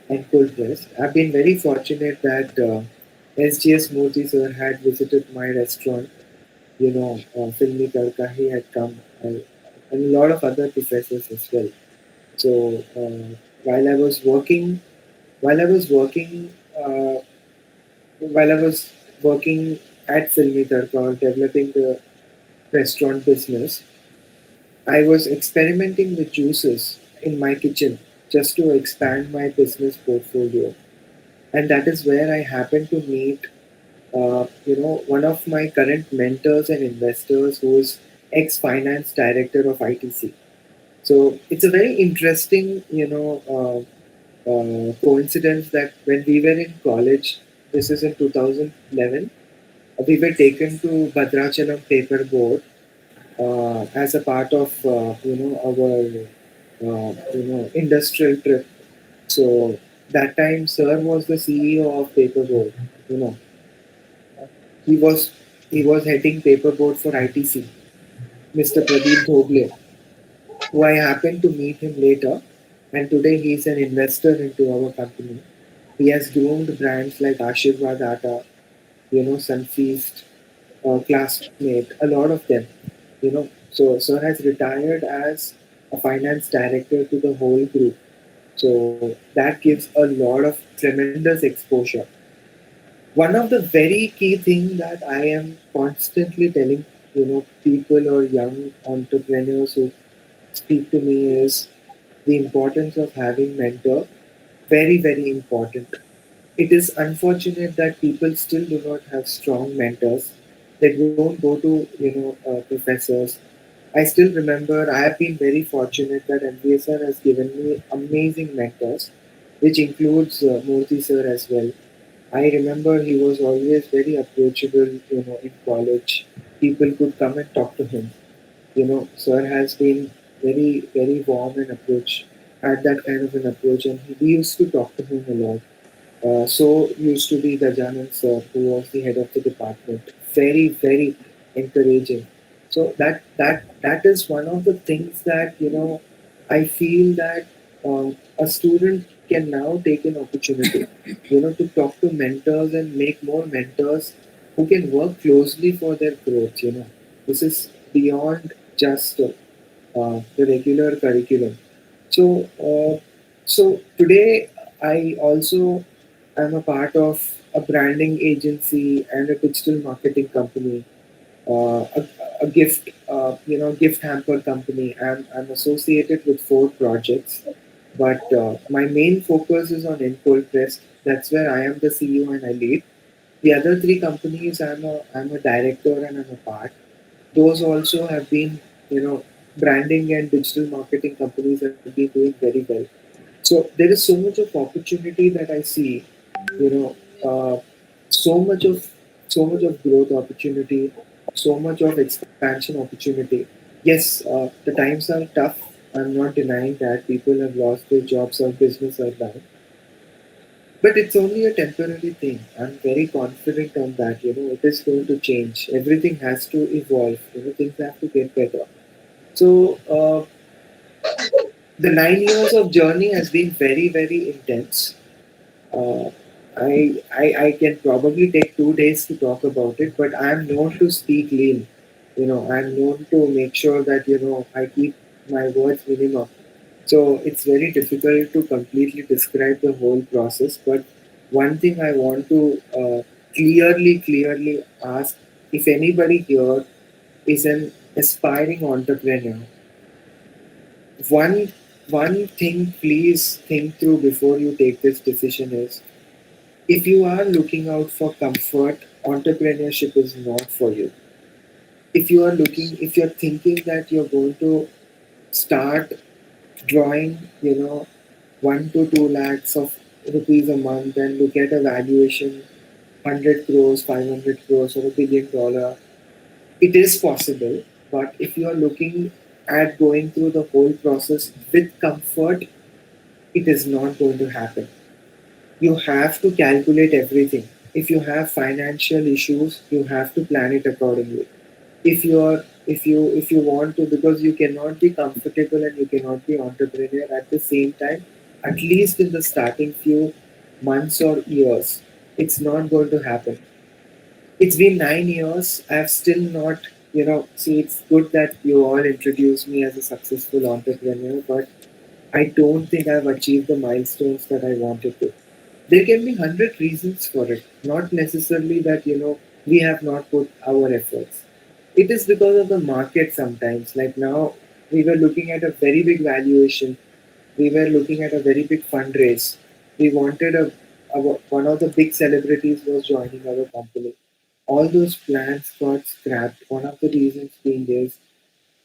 Encode Press. I've been very fortunate that SGS Murthy sir had visited my restaurant. Filmi Tarka, he had come, and a lot of other professors as well. So while I was working, while I was working, while I was working at Filmi Tarka, developing the restaurant business, I was experimenting with juices in my kitchen just to expand my business portfolio. And that is where I happened to meet, one of my current mentors and investors who is ex-finance director of ITC. So it's a very interesting, coincidence that when we were in college, this is in 2011, we were taken to Bhadrachalam paper board as a part of our industrial trip. So that time, sir was the CEO of Paperboard. You know, he was he was heading Paperboard for ITC, Mr. Pradeep Dhogle, who I happened to meet him later, and today he's an investor into our company. He has groomed brands like Ashirwad Atta, Sunfeast, Classmate, a lot of them. So sir has retired as a finance director to the whole group. So that gives a lot of tremendous exposure. One of the very key things that I am constantly telling, people or young entrepreneurs who speak to me is the importance of having mentor. Very, very important. It is unfortunate that people still do not have strong mentors. They don't go to professors. I still remember I have been very fortunate that MBA sir has given me amazing mentors, which includes Murthy sir as well. I remember he was always very approachable, in college. People could come and talk to him. Sir has been very, very warm and had that kind of an approach, and we used to talk to him a lot. So used to be Gajanan sir, who was the head of the department. Very, very encouraging. So that is one of the things that I feel that a student can now take an opportunity, to talk to mentors and make more mentors who can work closely for their growth. This is beyond just the regular curriculum. So today I also am a part of a branding agency and a digital marketing company, a gift hamper company. I'm associated with 4 projects, but my main focus is on Encode Press. That's where I am the CEO and I lead. The other 3 companies, I'm a director and I'm a part. Those also have been, branding and digital marketing companies that have been doing very well. So there is so much of opportunity that I see, you know, so much of growth opportunity, so much of expansion opportunity. Yes, the times are tough. I'm not denying that people have lost their jobs or business are down. But it's only a temporary thing. I'm very confident on that. It is going to change. Everything has to evolve. Things have to get better. So the 9 years of journey has been very, very intense. Uh, I can probably take 2 days to talk about it, but I'm known to speak lean. I'm known to make sure that, I keep my words minimum. So it's very difficult to completely describe the whole process. But one thing I want to clearly ask, if anybody here is an aspiring entrepreneur, one one thing please think through before you take this decision is, if you are looking out for comfort, entrepreneurship is not for you. If you're thinking that you're going to start drawing, 1 to 2 lakhs of rupees a month and look at a valuation 100 crores, 500 crores, or $1 billion, it is possible. But if you are looking at going through the whole process with comfort, it is not going to happen. You have to calculate everything. If you have financial issues, you have to plan it accordingly. If you want to, because you cannot be comfortable and you cannot be entrepreneur at the same time, at least in the starting few months or years, it's not going to happen. It's been 9 years. I've still not, see, it's good that you all introduced me as a successful entrepreneur, but I don't think I've achieved the milestones that I wanted to. There can be 100 reasons for it, not necessarily that, we have not put our efforts. It is because of the market sometimes. Like now, we were looking at a very big valuation, we were looking at a very big fundraise. We wanted one of the big celebrities was joining our company. All those plans got scrapped. One of the reasons being is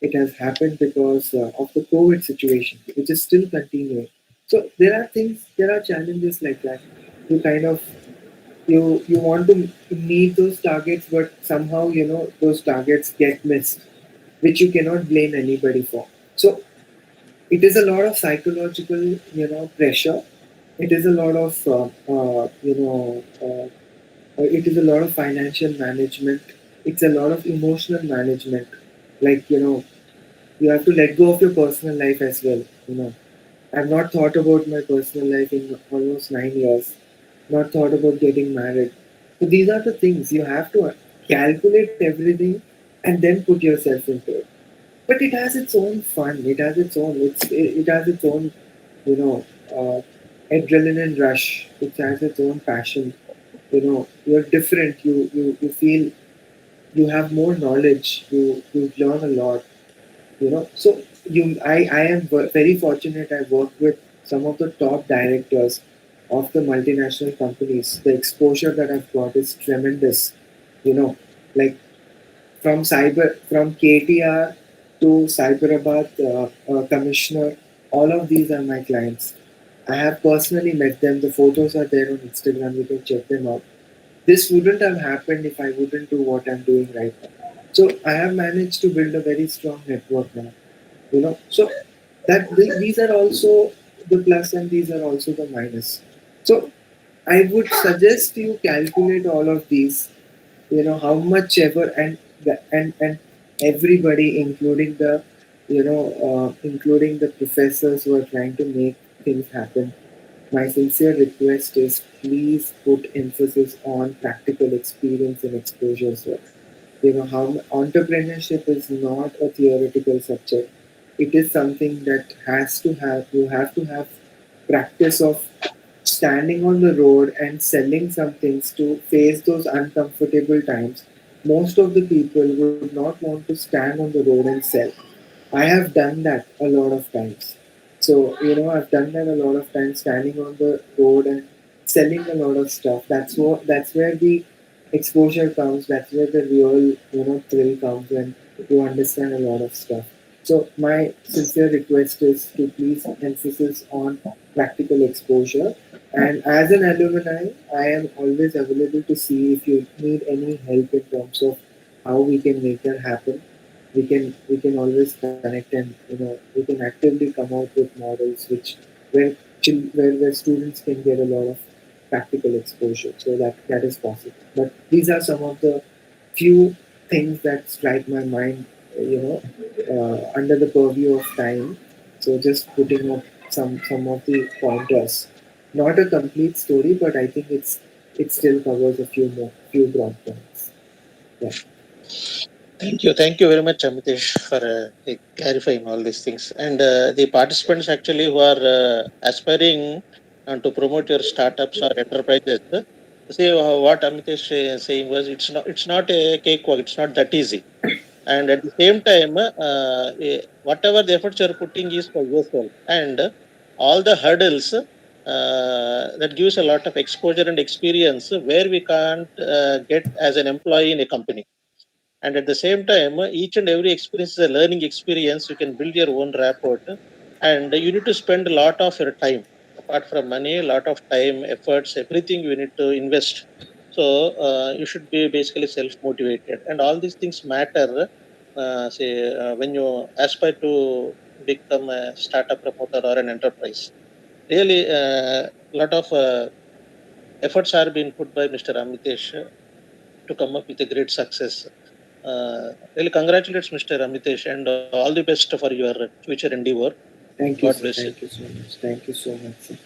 it has happened because of the COVID situation, which is still continuing. So there are challenges like that. You kind of you want to meet those targets, but somehow those targets get missed, which you cannot blame anybody for. So it is a lot of psychological pressure. It is a lot of it is a lot of financial management. It's a lot of emotional management. Like you have to let go of your personal life as well. I've not thought about my personal life in almost 9 years. Not thought about getting married. So these are the things you have to calculate everything and then put yourself into it. But it has its own fun. It has its own you know uh, adrenaline rush. It has its own passion. You're different. You feel you have more knowledge. You learn a lot. So I am very fortunate. I work with some of the top directors of the multinational companies. The exposure that I've got is tremendous. Like from KTR to Cyberabad commissioner, all of these are my clients. I have personally met them. The photos are there on Instagram. You can check them out. This wouldn't have happened if I wouldn't do what I'm doing right now. So I have managed to build a very strong network now. So these are also the plus and these are also the minus. So I would suggest you calculate all of these. How much ever, and everybody, including the professors who are trying to make things happen. My sincere request is, please put emphasis on practical experience and exposure as well. How entrepreneurship is not a theoretical subject. It is something that you have to have practice of standing on the road and selling some things to face those uncomfortable times. Most of the people would not want to stand on the road and sell. I have done that a lot of times. So, I've done that a lot of times, standing on the road and selling a lot of stuff. That's where the exposure comes. That's where the real, thrill comes when you understand a lot of stuff. So my sincere request is to please emphasis on practical exposure. And as an alumni, I am always available to see if you need any help in terms of how we can make that happen. We can always connect, and we can actively come out with models where students can get a lot of practical exposure, so that is possible. But these are some of the few things that strike my mind, under the purview of time. So just putting up some of the pointers. Not a complete story, but I think it still covers a few broad points. Yeah. Thank you very much, Amitesh, for clarifying all these things. And the participants actually who are aspiring to promote your startups or enterprises, see what Amitesh is saying was it's not a cakewalk. It's not that easy. And at the same time, whatever the efforts you're putting is for yourself, and all the hurdles that gives a lot of exposure and experience where we can't get as an employee in a company. And at the same time, each and every experience is a learning experience. You can build your own rapport, and you need to spend a lot of your time. Apart from money, a lot of time, efforts, everything you need to invest. So you should be basically self-motivated, and all these things matter. When you aspire to become a startup promoter or an enterprise, really a lot of efforts are being put by Mr. Amitesh to come up with a great success. Really congratulates Mr. Amitesh, and all the best for your future endeavor. Thank you, God sir. bless you. Thank you so much. Thank you so much, sir.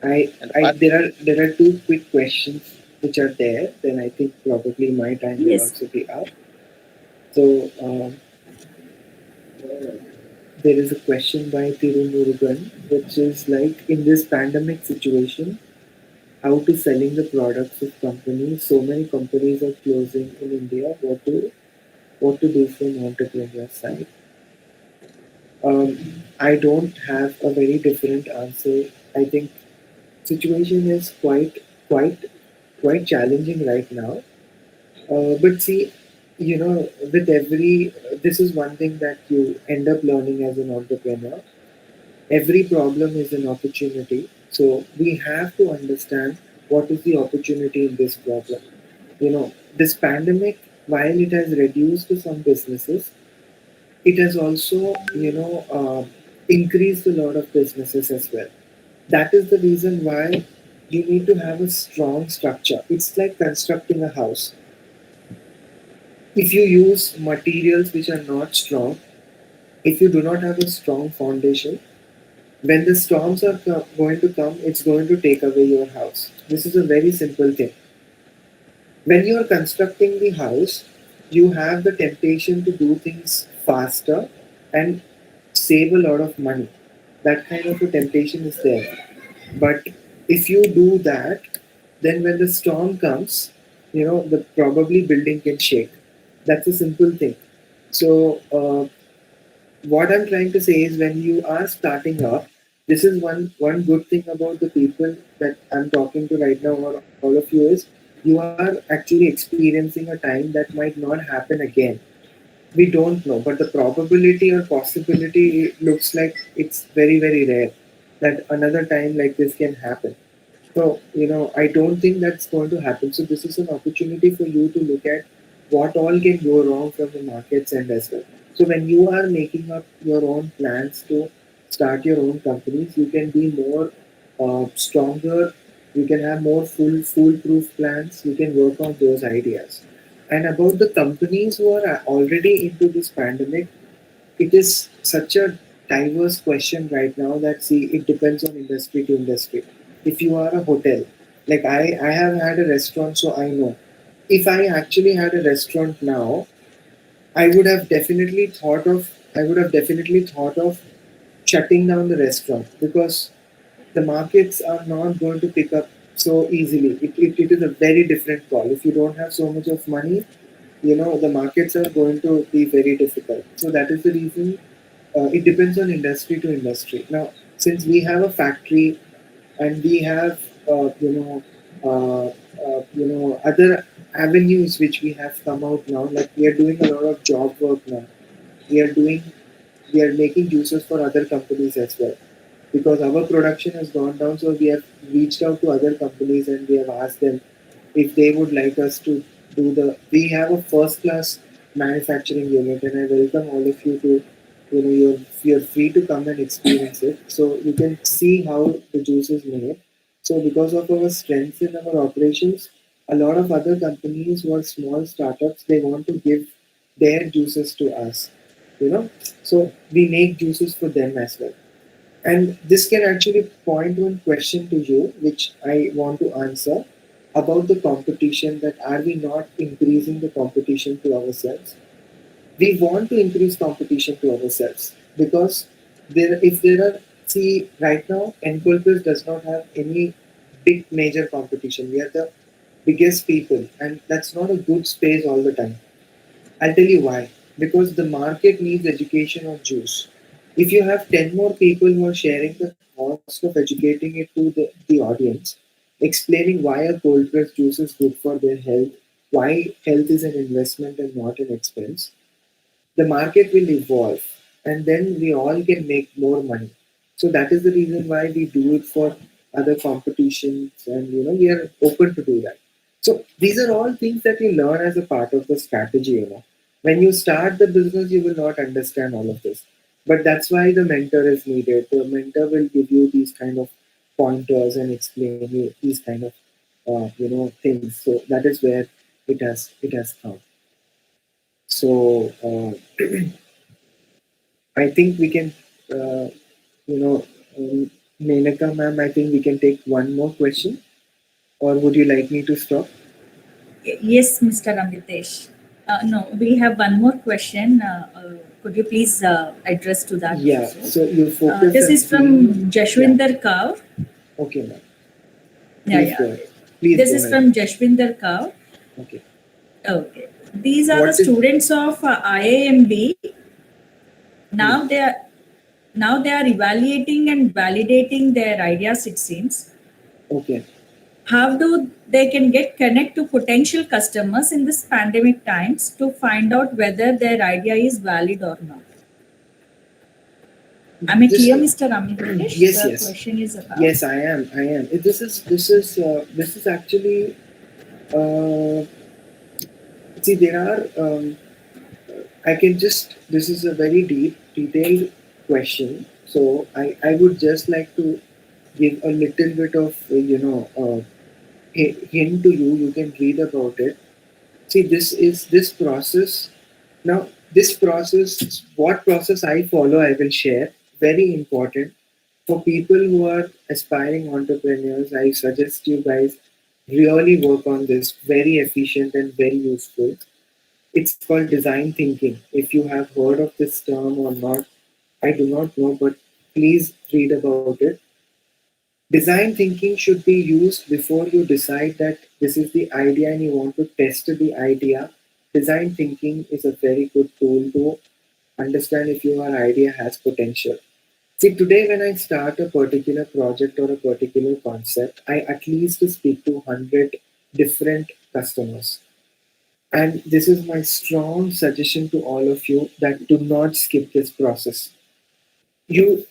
And There are two quick questions which are there. Then I think probably my time will Yes. also be up. So there is a question by Thiru Murugan, which is like, in this pandemic situation, how to selling the products of companies. So many companies are closing in India. What to do from entrepreneur side? I don't have a very different answer. I think situation is quite challenging right now. But see, with this is one thing that you end up learning as an entrepreneur. Every problem is an opportunity. So we have to understand what is the opportunity in this problem. This pandemic, while it has reduced some businesses, it has also, increased a lot of businesses as well. That is the reason why you need to have a strong structure. It's like constructing a house. If you use materials which are not strong, if you do not have a strong foundation, when the storms are going to come, it's going to take away your house. This is a very simple thing. When you are constructing the house, you have the temptation to do things faster and save a lot of money. That kind of a temptation is there. But if you do that, then when the storm comes, the probably building can shake. That's a simple thing. So what I'm trying to say is, when you are starting up, this is one good thing about the people that I'm talking to right now, or all of you, is you are actually experiencing a time that might not happen again. We don't know, but the probability or possibility looks like it's very, very rare that another time like this can happen. So, I don't think that's going to happen. So, this is an opportunity for you to look at what all can go wrong from the market's end as well. So, when you are making up your own plans to start your own companies, you can be more stronger. You can have more foolproof plans. You can work on those ideas. And about the companies who are already into this pandemic, it is such a diverse question right now that, see, it depends on industry to industry. If you are a hotel, like I have had a restaurant, so I know. If I actually had a restaurant now, I would have definitely thought of shutting down the restaurant, because the markets are not going to pick up so easily. It is a very different call. If you don't have so much of money, the markets are going to be very difficult. So that is the reason. It depends on industry to industry. Now, since we have a factory and we have other avenues which we have come out now, like we are doing a lot of job work now. We are doing we are making juices for other companies as well, because our production has gone down. So we have reached out to other companies and we have asked them if they would like us to do we have a first class manufacturing unit, and I welcome all of you to, you're free to come and experience it. So you can see how the juice is made. So because of our strengths in our operations, a lot of other companies who are small startups, they want to give their juices to us. you know. So we make juices for them as well. And this can actually point one question to you, which I want to answer about the competition. That are we not increasing the competition to ourselves? We want to increase competition to ourselves because if there are, see, right now, Encolpus does not have any big major competition. We are the biggest people, and that's not a good space all the time. I'll tell you why. Because the market needs education on juice. If you have 10 more people who are sharing the cost of educating it to the audience, explaining why a cold pressed juice is good for their health, why health is an investment and not an expense, the market will evolve, and then we all can make more money. So that is the reason why we do it for other competitions, and we are open to do that. So these are all things that you learn as a part of the strategy. When you start the business, you will not understand all of this, but that's why the mentor is needed. The mentor will give you these kind of pointers and explain you these kind of things. So that is where it has come. So I think we can, you know, Menaka ma'am, I think we can take one more question, or would you like me to stop? Yes, Mr. Amitesh. No, we have one more question. Could you please address to that Yeah, also? so your focus This has is from Jashwinder Kaur. Okay, ma'am. Yeah, Please go yeah. ahead. Please This go is ahead. from Jashwinder Kaur. Okay. Okay. These are What the is- students of IIMB. Now Hmm. they are now they are evaluating and validating their ideas, it seems. Okay. How do they can get connect to potential customers in this pandemic times to find out whether their idea is valid or not? Am I This clear, is, Mr. Amitesh? yes, The yes. question is about. Yes, I am. I am. This is actually, uh, see, there are, I can just, this is a very detailed question. So I would just like to give a little bit of, hint to you. You can read about it. See, this process. Now, this process, what process I follow, I will share. Very important. For people who are aspiring entrepreneurs, I suggest you guys really work on this. Very efficient and very useful. It's called design thinking. If you have heard of this term or not, I do not know, but please read about it. Design thinking should be used before you decide that this is the idea and you want to test the idea. Design thinking is a very good tool to understand if your idea has potential. See, today when I start a particular project or a particular concept, I at least speak to 100 different customers. And this is my strong suggestion to all of you that do not skip this process. You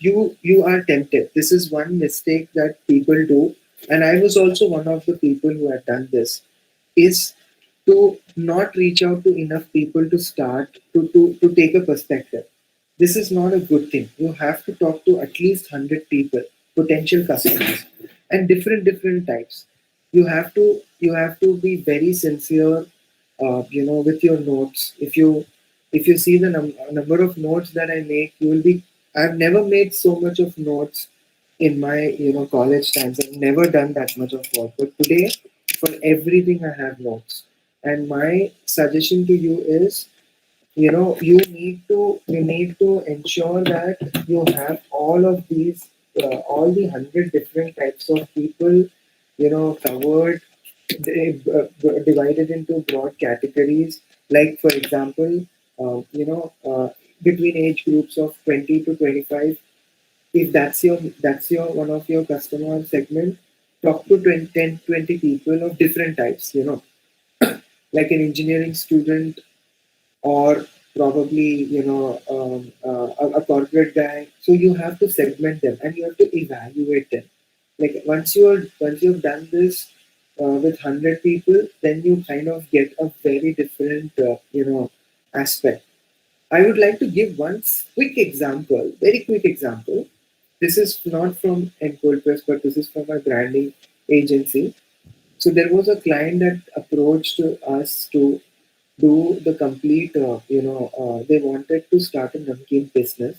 are tempted. This is one mistake that people do, and I was also one of the people who had done this, is to not reach out to enough people to start to take a perspective. This is not a good thing. You have to talk to at least 100 people, potential customers, and different types. You have to be very sincere, with your notes. If you see the number of notes that I make, you will be. I've never made so much of notes in my college times. I've never done that much of work, but today for everything I have notes. And my suggestion to you is, you need to ensure that you have all of these, all the 100 different types of people, covered, divided into broad categories. Like, for example, between age groups of 20 to 25, if that's your one of your customer segment, talk to 20, 10, 20 people of different types, like an engineering student, or probably a corporate guy. So you have to segment them and you have to evaluate them. Like, once you've done this with 100 people, then you kind of get a very different aspect. I would like to give one quick example, very quick example. This is not from Encold Press, but this is from a branding agency. So there was a client that approached us to do the complete, they wanted to start a namkeen business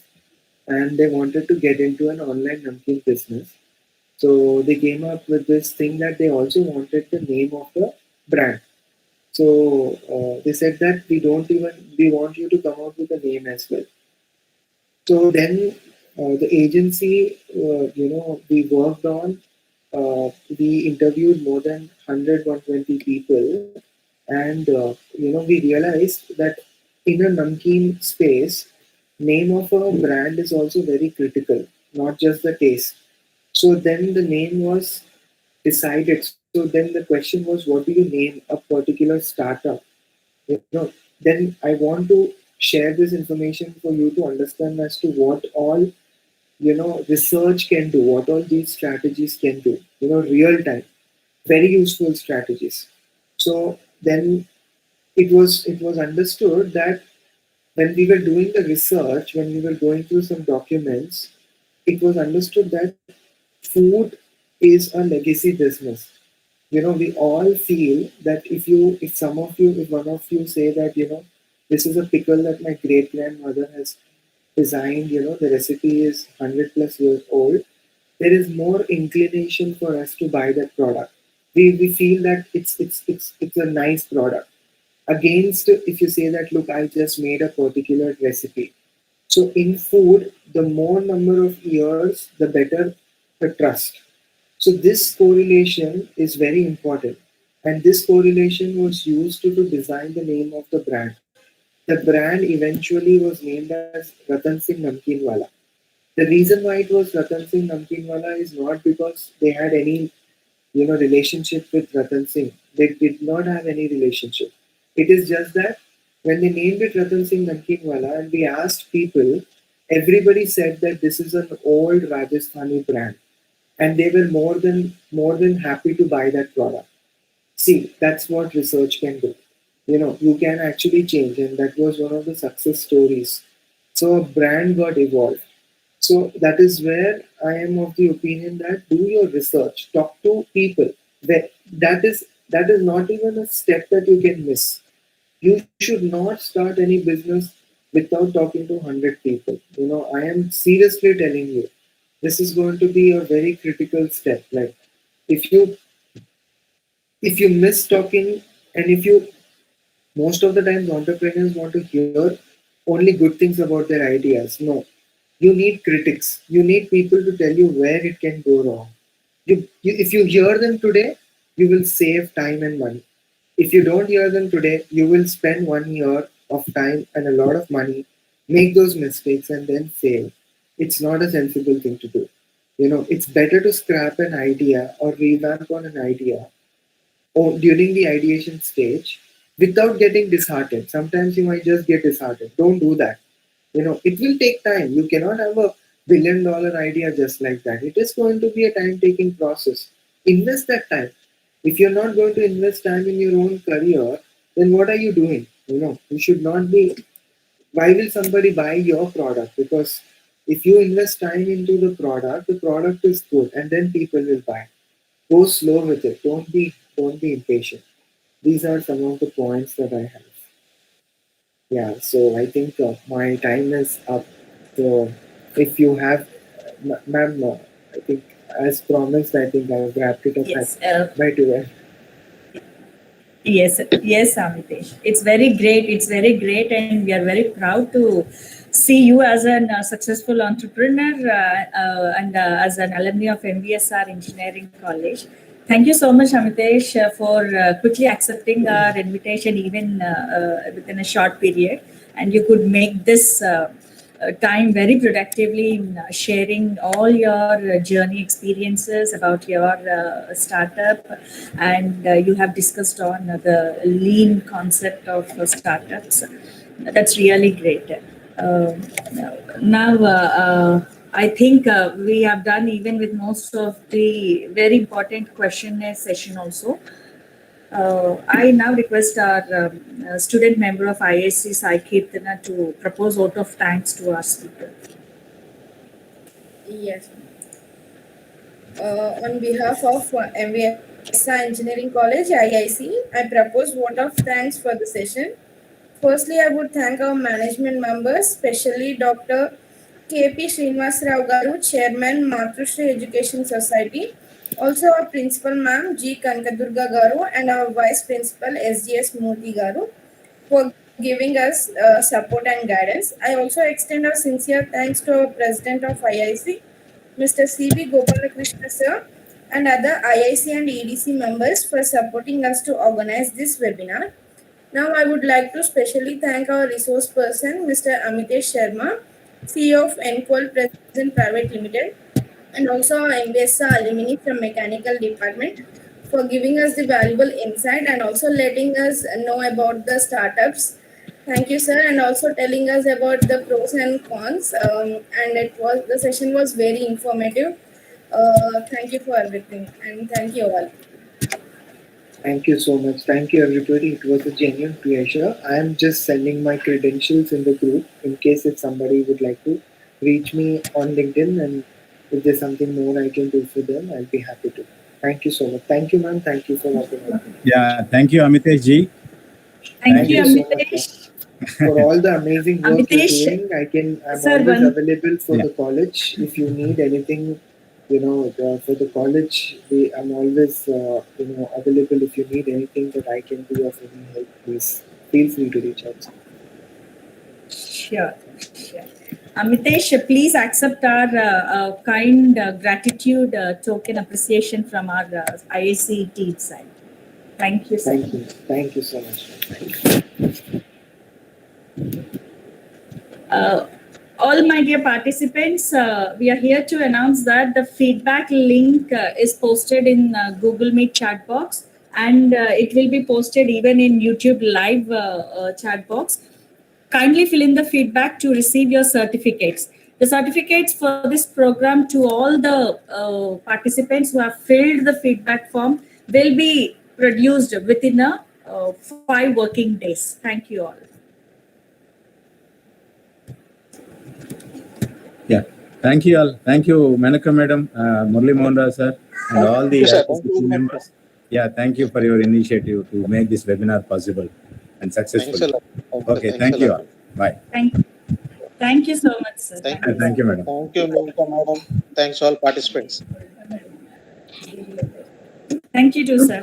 and they wanted to get into an online namkeen business. So they came up with this thing that they also wanted the name of the brand. So they said that we want you to come up with a name as well. So then the agency, we worked on, we interviewed more than 100, 120 people. And, we realized that in a namkeen space, name of a brand is also very critical, not just the taste. So then the name was decided. So then the question was, what do you name a particular startup? Then I want to share this information for you to understand as to what all research can do, what all these strategies can do. Real time, very useful strategies. So then it was understood that when we were doing the research, when we were going through some documents, it was understood that food is a legacy business. We all feel that if some of you, if one of you say that, this is a pickle that my great grandmother has designed, the recipe is 100 plus years old, there is more inclination for us to buy that product. We feel that it's a nice product. Against if you say that, look, I just made a particular recipe. So in food, the more number of years, the better the trust. So this correlation is very important. And this correlation was used to design the name of the brand. The brand eventually was named as Ratan Singh Namkeenwala. The reason why it was Ratan Singh Namkeenwala is not because they had any, relationship with Ratan Singh. They did not have any relationship. It is just that when they named it Ratan Singh Namkeenwala and we asked people, everybody said that this is an old Rajasthani brand, and they were more than happy to buy that product. See, that's what research can do. You can actually change, and that was one of the success stories. So a brand got evolved. So that is where I am of the opinion that do your research, talk to people. That is not even a step that you can miss. You should not start any business without talking to 100 people. I am seriously telling you, this is going to be a very critical step. Like if you miss talking, and if you most of the times entrepreneurs want to hear only good things about their ideas. No, you need critics. You need people to tell you where it can go wrong. If you hear them today, you will save time and money. If you don't hear them today, you will spend 1 year of time and a lot of money, make those mistakes, and then fail. It's not a sensible thing to do. It's better to scrap an idea or revamp on an idea or during the ideation stage without getting disheartened. Sometimes you might just get disheartened. Don't do that. It will take time. You cannot have a $1 billion idea just like that. It is going to be a time taking process. Invest that time. If you're not going to invest time in your own career, then what are you doing? You should not be. Why will somebody buy your product? Because if you invest time into the product is good, and then people will buy. Go slow with it. Don't be impatient. These are some of the points that I have. Yeah, so I think my time is up. So if you have, ma'am, I think as promised, I think I've wrapped it up Yes. by 12. Yes, Amitesh. It's very great. It's very great, and we are very proud to see you as a successful entrepreneur and as an alumni of MBSR Engineering College. Thank you so much, Amitesh, for quickly accepting our invitation, even within a short period, and you could make this. Time very productively in sharing all your journey experiences about your startup, and you have discussed on the lean concept of startups. That's really great. Now, I think we have done even with most of the very important questionnaire session also. I now request our student member of IIC, Sai Kirtana, to propose vote of thanks to our speaker. Yes. On behalf of MVSI Engineering College, IIC, I propose vote of thanks for the session. Firstly, I would thank our management members, especially Dr. K.P. Srinivas Rao Garu, Chairman, Matrushri Education Society. Also, our Principal Ma'am, G. Kankadurga Garu, and our Vice Principal, S.G.S. Murthy Garu, for giving us support and guidance. I also extend our sincere thanks to our President of IIC, Mr. C.V. Gopalakrishna Sir, and other IIC and EDC members for supporting us to organize this webinar. Now, I would like to specially thank our resource person, Mr. Amitesh Sharma, CEO of Enqual Present Private Limited, and also our MBSA alumni from Mechanical Department for giving us the valuable insight and also letting us know about the startups. Thank you, sir, and also telling us about the pros and cons. And the session was very informative. Thank you for everything, and thank you all. Thank you so much. Thank you, everybody. It was a genuine pleasure. I am just sending my credentials in the group in case if somebody would like to reach me on LinkedIn, and if there's something more I can do for them, I'll be happy to. Thank you so much. Thank you, ma'am. Thank you for having me. Yeah, thank you, Amitesh ji. Thank you, you so much, Amitesh. For all the amazing work Amitesh, you're doing. I'm sir, always one- available for Yeah. the college. If you need anything, for the college, I'm always, available. If you need anything that I can do of any help, please feel free to reach out. Sure. Amitesh, please accept our kind gratitude token appreciation from our IAC team side. Thank you, sir. Thank you. Thank you so much. Thank you. All my dear participants, we are here to announce that the feedback link is posted in Google Meet chat box, and it will be posted even in YouTube live chat box. Kindly fill in the feedback to receive your certificates. The certificates for this program to all the participants who have filled the feedback form will be produced within 5 working days. Thank you all. Yeah, thank you all. Thank you, Manaka Madam, Murli Mohandas sir, and all the Yes, sir. team members. Yeah, thank you for your initiative to make this webinar possible and successful. Thanks a lot. Okay, thank you all. Bye. Thank you so much, sir. Thank Thank you, madam. Thank you, Monica madam. Thanks all participants. Thank you too, sir.